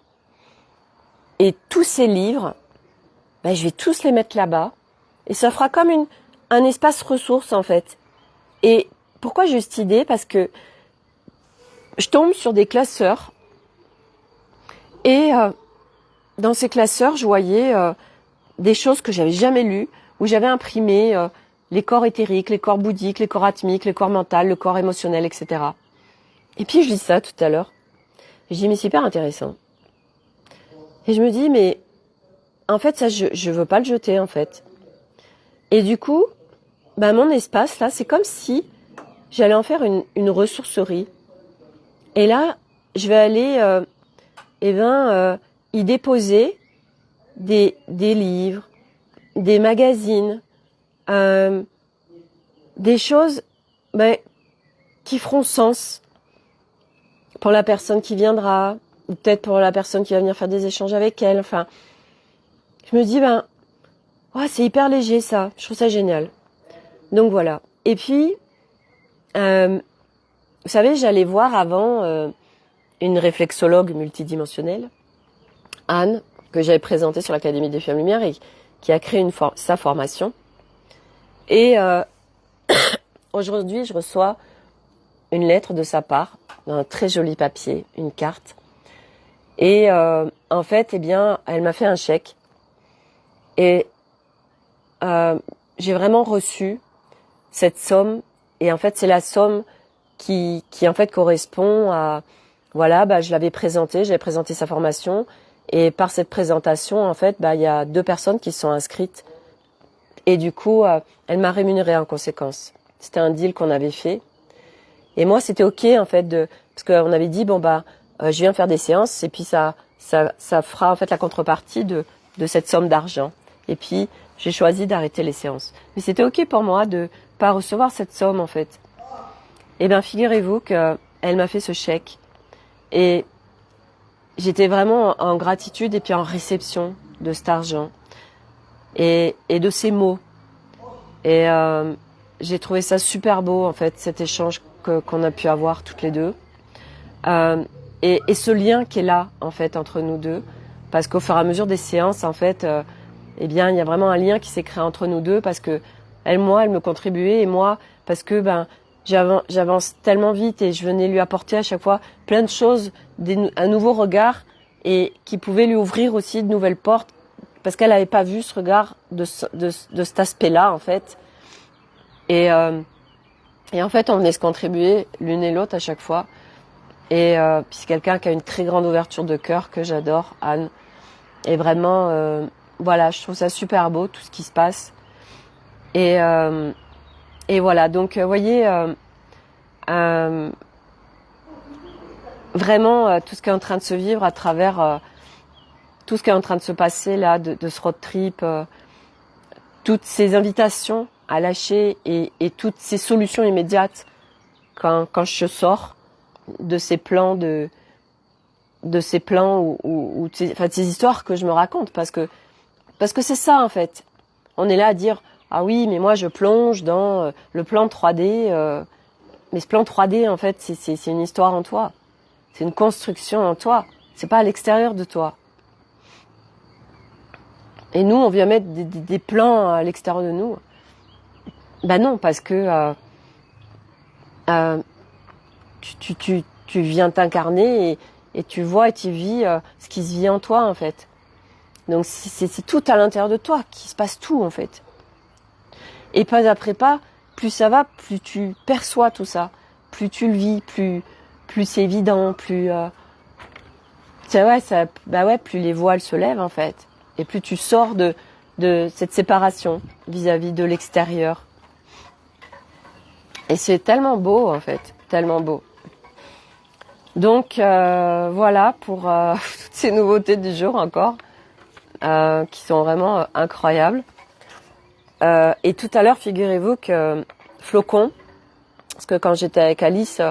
Et tous ces livres, je vais tous les mettre là-bas. Et ça fera comme un espace ressource, en fait. Et pourquoi j'ai eu cette idée? Parce que je tombe sur des classeurs. Et dans ces classeurs, je voyais des choses que j'avais jamais lues, où j'avais imprimé les corps éthériques, les corps bouddhiques, les corps atmiques, les corps mentaux, le corps émotionnel, etc. Et puis je lis ça tout à l'heure. Je dis, mais c'est hyper intéressant. Et je me dis, mais en fait, ça, je veux pas le jeter, en fait. Et du coup, mon espace, là, c'est comme si j'allais en faire une ressourcerie. Et là, je vais aller, y déposer des livres, des magazines, des choses, qui feront sens pour la personne qui viendra, ou peut-être pour la personne qui va venir faire des échanges avec elle. Enfin, je me dis, c'est hyper léger ça. Je trouve ça génial. Donc voilà. Et puis, vous savez, j'allais voir avant une réflexologue multidimensionnelle, Anne, que j'avais présentée sur l'Académie des Femmes Lumière et qui a créé sa formation. Et aujourd'hui, je reçois une lettre de sa part, un très joli papier, une carte. Et en fait, elle m'a fait un chèque. Et j'ai vraiment reçu cette somme. Et en fait, c'est la somme qui en fait correspond à... Voilà, j'avais présenté sa formation. Et par cette présentation, en fait, il y a 2 personnes qui sont inscrites. Et du coup, elle m'a rémunérée en conséquence. C'était un deal qu'on avait fait. Et moi, c'était OK, en fait, parce qu'on avait dit, je viens faire des séances et puis ça fera, en fait, la contrepartie de cette somme d'argent. Et puis, j'ai choisi d'arrêter les séances. Mais c'était OK pour moi de pas recevoir cette somme, en fait. Et figurez-vous qu'elle m'a fait ce chèque. Et j'étais vraiment en gratitude et puis en réception de cet argent. Et de ces mots. Et j'ai trouvé ça super beau, en fait, cet échange qu'on a pu avoir toutes les deux. Et ce lien qui est là, en fait, entre nous deux. Parce qu'au fur et à mesure des séances, en fait, il y a vraiment un lien qui s'est créé entre nous deux parce que elle me contribuait et moi, parce que j'avance tellement vite et je venais lui apporter à chaque fois plein de choses, un nouveau regard et qui pouvait lui ouvrir aussi de nouvelles portes parce qu'elle n'avait pas vu ce regard de cet aspect-là, en fait. Et en fait, on venait se contribuer l'une et l'autre à chaque fois. Et puis c'est quelqu'un qui a une très grande ouverture de cœur que j'adore, Anne. Et vraiment, je trouve ça super beau, tout ce qui se passe. Et voilà, donc vous voyez, vraiment tout ce qui est en train de se vivre à travers tout ce qui est en train de se passer là, de ce road trip, toutes ces invitations à lâcher et toutes ces solutions immédiates quand je sors de ces plans de ces plans ou de ces histoires que je me raconte parce que c'est ça, en fait. On est là à dire, ah oui, mais moi je plonge dans le plan 3D, mais ce plan 3D, en fait, c'est une histoire en toi. C'est une construction en toi. C'est pas à l'extérieur de toi. Et nous, on vient mettre des plans à l'extérieur de nous. Non, parce que tu viens t'incarner et tu vois et tu vis ce qui se vit en toi, en fait. Donc c'est tout à l'intérieur de toi qui se passe tout en fait. Et pas après pas, plus ça va, plus tu perçois tout ça, plus tu le vis, plus c'est évident, plus plus les voiles se lèvent en fait, et plus tu sors de cette séparation vis-à-vis de l'extérieur. Et c'est tellement beau en fait, tellement beau. Donc voilà pour toutes ces nouveautés du jour encore, qui sont vraiment incroyables. Et tout à l'heure, figurez-vous que Flocon, parce que quand j'étais avec Alice,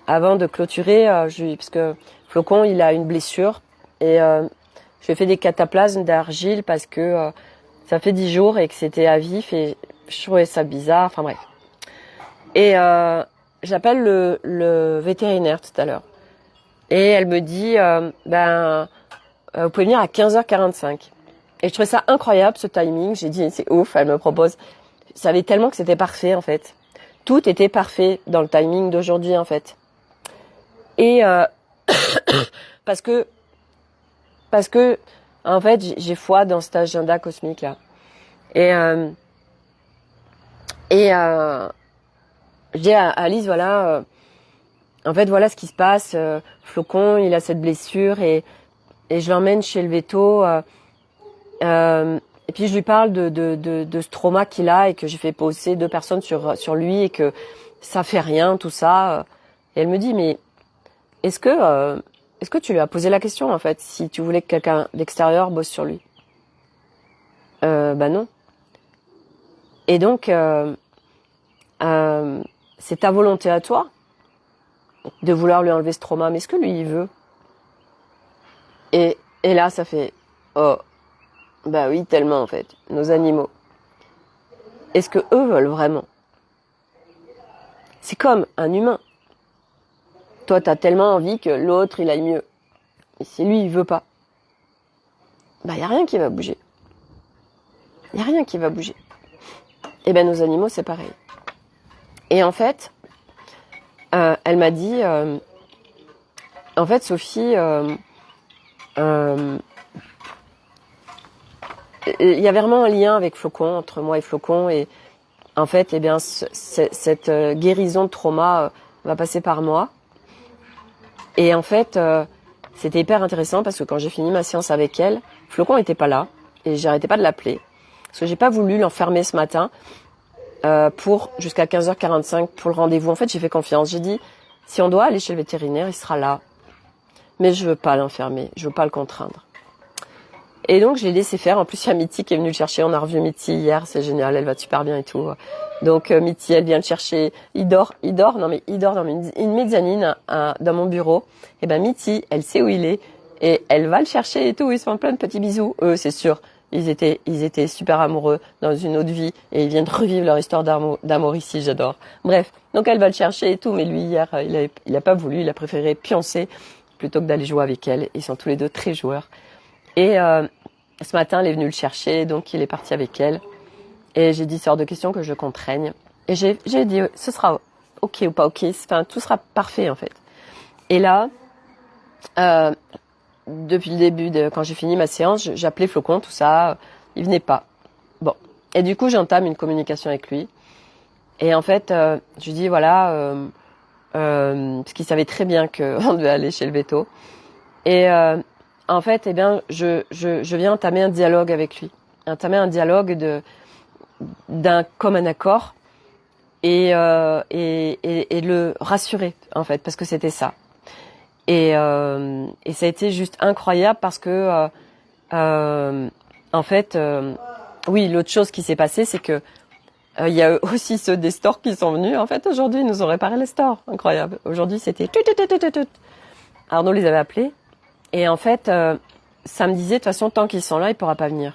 avant de clôturer, parce que Flocon, il a une blessure, et je lui ai fait des cataplasmes d'argile parce que ça fait 10 jours et que c'était à vif, et je trouvais ça bizarre, enfin bref. Et j'appelle le vétérinaire tout à l'heure. Et elle me dit, vous pouvez venir à 15h45. Et je trouvais ça incroyable, ce timing. J'ai dit, c'est ouf, elle me propose. Je savais tellement que c'était parfait, en fait. Tout était parfait dans le timing d'aujourd'hui, en fait. Et parce que, en fait, j'ai foi dans cet agenda cosmique-là. Et je dis à Alice, voilà, en fait, voilà ce qui se passe. Flocon, il a cette blessure et je l'emmène chez le véto. Et puis je lui parle de ce trauma qu'il a et que j'ai fait poser 2 personnes sur lui et que ça fait rien, tout ça. Et elle me dit, mais est-ce que tu lui as posé la question, en fait, si tu voulais que quelqu'un d'extérieur bosse sur lui? Non. Et donc, c'est ta volonté à toi de vouloir lui enlever ce trauma, mais est-ce que lui, il veut? Et là, ça fait, oh, bah oui, tellement, en fait, nos animaux. Est-ce que eux veulent vraiment? C'est comme un humain. Toi, t'as tellement envie que l'autre, il aille mieux. Et si lui, il veut pas, bah y a rien qui va bouger. Y a rien qui va bouger. Et ben nos animaux, c'est pareil. Et en fait, elle m'a dit, en fait, Sophie, il y a vraiment un lien avec Flocon, entre moi et Flocon, et en fait, eh bien, cette guérison de trauma va passer par moi. Et en fait, c'était hyper intéressant parce que quand j'ai fini ma séance avec elle, Flocon était pas là et j'arrêtais pas de l'appeler parce que j'ai pas voulu l'enfermer ce matin pour jusqu'à 15h45 pour le rendez-vous. En fait, j'ai fait confiance. J'ai dit, si on doit aller chez le vétérinaire, il sera là. Mais je veux pas l'enfermer, je veux pas le contraindre. Et donc, je l'ai laissé faire. En plus, il y a Mitty qui est venue le chercher. On a revu Mitty hier, c'est génial, elle va super bien et tout. Donc, Mitty, elle vient le chercher. Il dort dans une mezzanine dans mon bureau. Et ben, Mitty, elle sait où il est. Et elle va le chercher et tout. Ils se font plein de petits bisous. Eux, c'est sûr, ils étaient super amoureux dans une autre vie. Et ils viennent de revivre leur histoire d'amour ici, j'adore. Bref, donc elle va le chercher et tout. Mais lui, hier, il a pas voulu. Il a préféré pioncer plutôt que d'aller jouer avec elle. Ils sont tous les deux très joueurs. Et ce matin, elle est venue le chercher, donc il est parti avec elle. Et j'ai dit, c'est hors de question que je contraigne. Et j'ai dit, ce sera ok ou pas ok, enfin, tout sera parfait en fait. Et là, depuis le début, quand j'ai fini ma séance, j'appelais Flocon, tout ça, il venait pas. Bon, et du coup, j'entame une communication avec lui. Et en fait, je lui dis, voilà, parce qu'il savait très bien qu'on devait aller chez le véto. Et en fait, eh bien, je viens entamer un dialogue avec lui, entamer un dialogue d'un commun accord et le rassurer en fait, parce que c'était ça. Et ça a été juste incroyable parce que en fait, oui, l'autre chose qui s'est passée, c'est que il y a aussi ceux des stores qui sont venus. En fait, aujourd'hui, ils nous ont réparé les stores, incroyable. Aujourd'hui, c'était tout. Arnaud les avait appelés. Et en fait, ça me disait, de toute façon, tant qu'ils sont là, il pourra pas venir.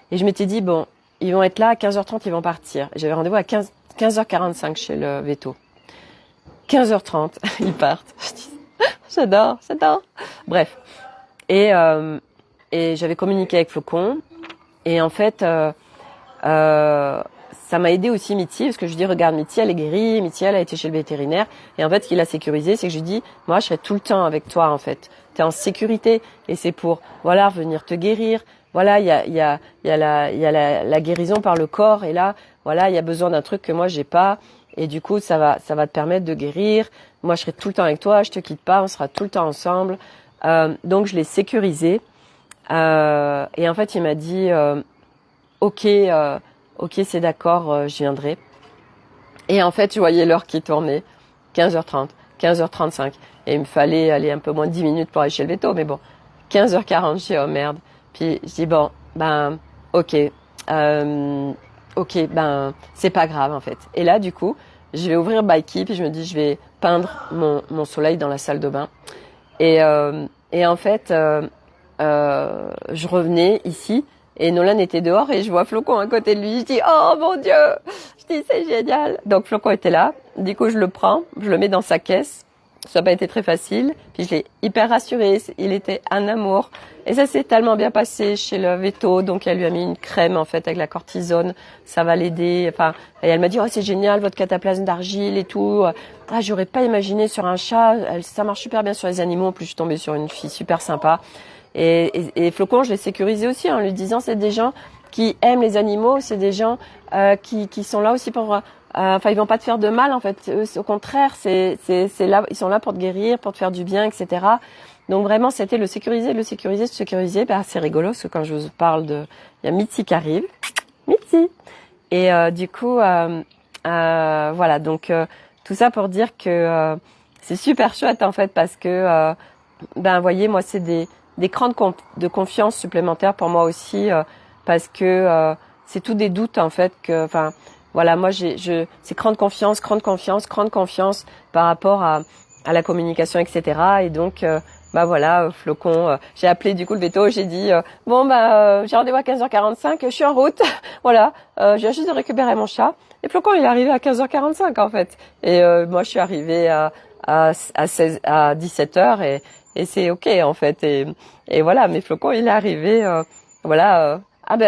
Et je m'étais dit, bon, ils vont être là, à 15h30, ils vont partir. J'avais rendez-vous à 15h45 chez le véto. 15h30, ils partent. Je dis, j'adore. Bref. Et j'avais communiqué avec Flocon. Et en fait, ça m'a aidé aussi Mitzi, parce que je dis regarde Mitzi, elle est guérie, Mitzi, elle a été chez le vétérinaire. Et en fait, ce qui l'a sécurisé, c'est que je dis moi, je serai tout le temps avec toi en fait. T'es en sécurité et c'est pour voilà venir te guérir. Voilà, il y a la guérison par le corps et là, voilà, il y a besoin d'un truc que moi j'ai pas. Et du coup, ça va te permettre de guérir. Moi, je serai tout le temps avec toi, je te quitte pas, on sera tout le temps ensemble. Donc, je l'ai sécurisé. Et en fait, il m'a dit, ok, c'est d'accord, je viendrai. Et en fait, je voyais l'heure qui tournait, 15h30, 15h35. Et il me fallait aller un peu moins de 10 minutes pour aller chez le veto, mais bon, 15h40, je dis, oh merde. Puis, je dis, bon, ok, c'est pas grave, en fait. Et là, du coup, je vais ouvrir Bikey, puis je me dis, je vais peindre mon soleil dans la salle de bain. Et en fait, je revenais ici, et Nolan était dehors, et je vois Flocon à côté de lui. Je dis, oh mon Dieu! Je dis, c'est génial! Donc, Flocon était là. Du coup, je le prends, je le mets dans sa caisse. Ça n'a pas été très facile. Puis, je l'ai hyper rassuré. Il était un amour. Et ça s'est tellement bien passé chez le veto. Donc, elle lui a mis une crème, en fait, avec la cortisone. Ça va l'aider. Enfin, et elle m'a dit, oh, c'est génial, votre cataplasme d'argile et tout. Ah, j'aurais pas imaginé sur un chat. Ça marche super bien sur les animaux. En plus, je suis tombée sur une fille super sympa. Et Flocon, je l'ai sécurisé aussi en lui disant, c'est des gens qui aiment les animaux. C'est des gens qui sont là aussi pour... ils vont pas te faire de mal en fait. Au contraire, c'est là, ils sont là pour te guérir, pour te faire du bien, etc. Donc vraiment, c'était le sécuriser. C'est rigolo parce que quand je vous parle il y a Mitzi qui arrive, Mitzi. Et du coup, voilà. Donc tout ça pour dire que c'est super chouette en fait parce que voyez, moi c'est des crans de confiance supplémentaires pour moi aussi parce que c'est tout des doutes en fait que voilà, moi c'est grande confiance par rapport à la communication, etc. Et donc voilà, Flocon, j'ai appelé du coup le veto, j'ai dit j'ai rendez-vous à 15h45, je suis en route, voilà, je viens juste de récupérer mon chat. Et Flocon il est arrivé à 15h45 en fait. Et moi je suis arrivée à 17h et c'est ok en fait. Et voilà, mais Flocon il est arrivé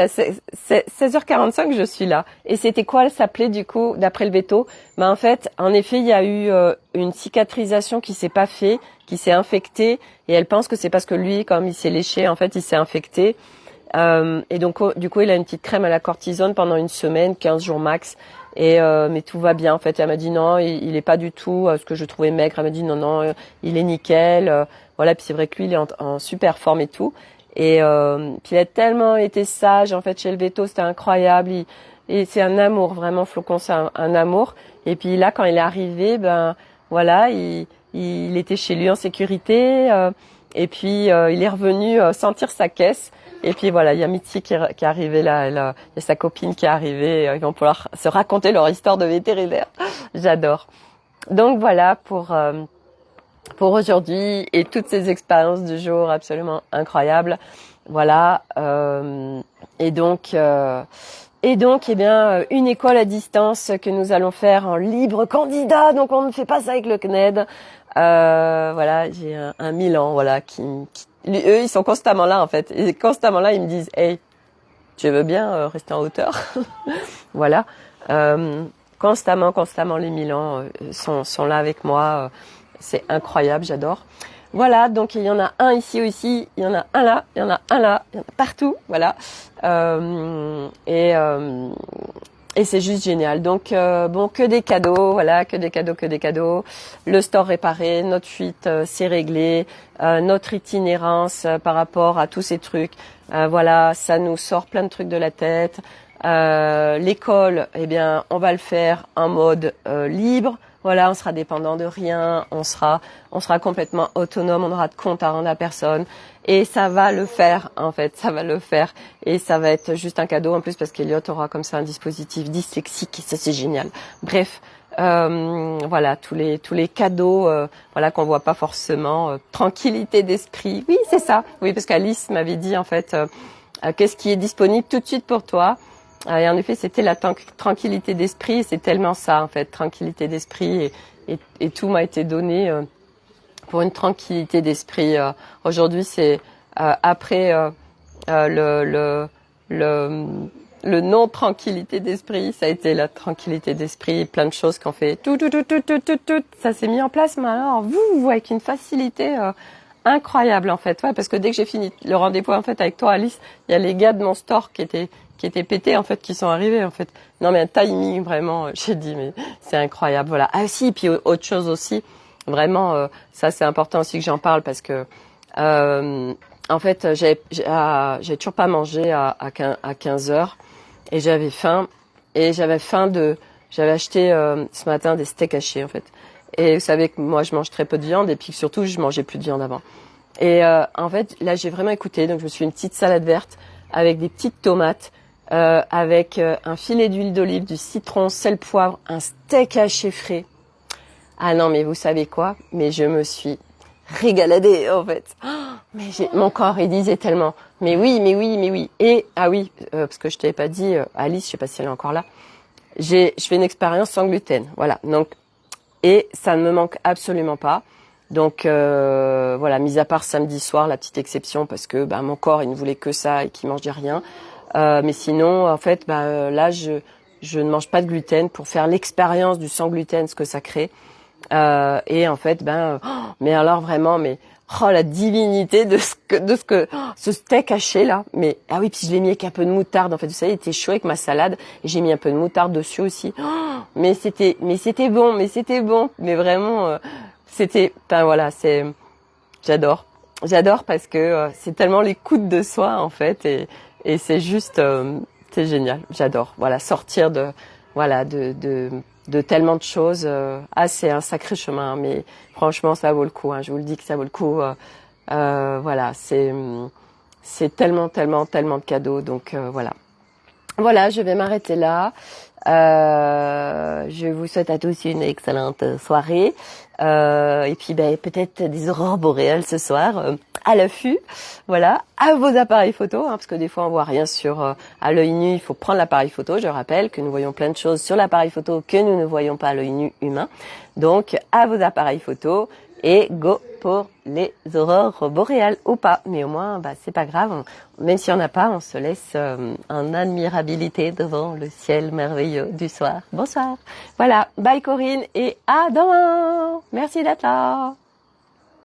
c'est 16h45 je suis là. Et c'était quoi s'appelait du coup d'après le veto? En fait, en effet, il y a eu une cicatrisation qui s'est pas fait, qui s'est infectée et elle pense que c'est parce que lui comme il s'est léché, en fait, il s'est infecté. Et donc du coup, il a une petite crème à la cortisone pendant une semaine, 15 jours max. Et mais tout va bien en fait. Elle m'a dit non, il est pas du tout ce que je trouvais maigre. Elle m'a dit non, il est nickel. Voilà, puis c'est vrai que lui il est en super forme et tout. Et puis il a tellement été sage en fait chez le veto, c'était incroyable. Et c'est un amour vraiment, Flocon, c'est un amour. Et puis là, quand il est arrivé, voilà, il était chez lui en sécurité. Et puis il est revenu sentir sa caisse. Et puis voilà, il y a Mitzi qui est arrivée là, il y a sa copine qui est arrivée. Ils vont pouvoir se raconter leur histoire de vétérinaire. J'adore. Donc voilà pour aujourd'hui et toutes ces expériences du jour absolument incroyables. Voilà. Et donc, une école à distance que nous allons faire en libre candidat. Donc, on ne fait pas ça avec le CNED. Voilà, j'ai un Milan, voilà, eux, ils sont constamment là, en fait. Et constamment là, ils me disent, hey, tu veux bien rester en hauteur? Voilà. Constamment, les Milans sont là avec moi. C'est incroyable, j'adore. Voilà, donc il y en a un ici aussi, il y en a un là, il y en a un là, il y en a partout, voilà. Et c'est juste génial. Donc que des cadeaux, voilà, que des cadeaux. Le store réparé, notre fuite c'est réglé, notre itinérance par rapport à tous ces trucs. Voilà, ça nous sort plein de trucs de la tête. L'école, on va le faire en mode libre. Voilà, on sera dépendant de rien, on sera complètement autonome, on n'aura de compte à rendre à personne. Et ça va le faire, en fait, ça va le faire. Et ça va être juste un cadeau en plus parce qu'Eliott aura comme ça un dispositif dyslexique et ça c'est génial. Bref, voilà, tous les cadeaux, voilà, qu'on voit pas forcément. Tranquillité d'esprit, oui, c'est ça. Oui, parce qu'Alice m'avait dit en fait, qu'est-ce qui est disponible tout de suite pour toi? Et en effet, c'était la tranquillité d'esprit. C'est tellement ça, en fait, tranquillité d'esprit. Et tout m'a été donné pour une tranquillité d'esprit. Aujourd'hui, c'est après le non tranquillité d'esprit, ça a été la tranquillité d'esprit, plein de choses qu'on fait tout, ça s'est mis en place, mais alors vous avec une facilité incroyable en fait, ouais, parce que dès que j'ai fini le rendez-vous en fait avec toi Alice, il y a les gars de mon store qui étaient pétés en fait, qui sont arrivés en fait. Non mais un timing vraiment, j'ai dit mais c'est incroyable, voilà. Ah si, puis autre chose aussi, vraiment ça c'est important aussi que j'en parle parce que en fait j'ai toujours pas mangé à 15 heures et j'avais faim j'avais acheté ce matin des steaks hachés en fait. Et vous savez que moi je mange très peu de viande et puis surtout je mangeais plus de viande avant. Et en fait là j'ai vraiment écouté, donc je me suis fait une petite salade verte avec des petites tomates, avec un filet d'huile d'olive, du citron, sel, poivre, un steak haché frais. Ah non mais vous savez quoi? Mais je me suis régaladée en fait. Oh, mais mon corps il disait tellement mais oui. Et ah oui, parce que je t'avais pas dit, Alice, je sais pas si elle est encore là. Je fais une expérience sans gluten, voilà. Donc et ça ne me manque absolument pas. Donc voilà, mis à part samedi soir, la petite exception parce que mon corps il ne voulait que ça et qu'il mangeait rien. Mais sinon, en fait, là je ne mange pas de gluten pour faire l'expérience du sans gluten, ce que ça crée. Et en fait, mais alors vraiment, la divinité de ce steak haché là. Mais ah oui, puis je l'ai mis avec un peu de moutarde. En fait, vous savez, il était chaud avec ma salade et j'ai mis un peu de moutarde dessus aussi. Mais c'était bon, mais vraiment, voilà, j'adore parce que c'est tellement l'écoute de soi en fait et c'est juste, c'est génial. J'adore. Voilà, sortir de tellement de choses. C'est un sacré chemin, mais franchement, ça vaut le coup. Hein, je vous le dis que ça vaut le coup. Voilà, c'est tellement de cadeaux. Donc voilà. Voilà, je vais m'arrêter là. Je vous souhaite à tous une excellente soirée. Et puis peut-être des aurores boréales ce soir à l'affût. Voilà, à vos appareils photo, parce que des fois on voit rien à l'œil nu. Il faut prendre l'appareil photo. Je rappelle que nous voyons plein de choses sur l'appareil photo que nous ne voyons pas à l'œil nu humain. Donc à vos appareils photo et go pour les aurores boréales ou pas. Mais au moins, c'est pas grave. Même si on n'a pas, on se laisse en admirabilité devant le ciel merveilleux du soir. Bonsoir. Voilà. Bye Corinne et à demain. Merci d'être là.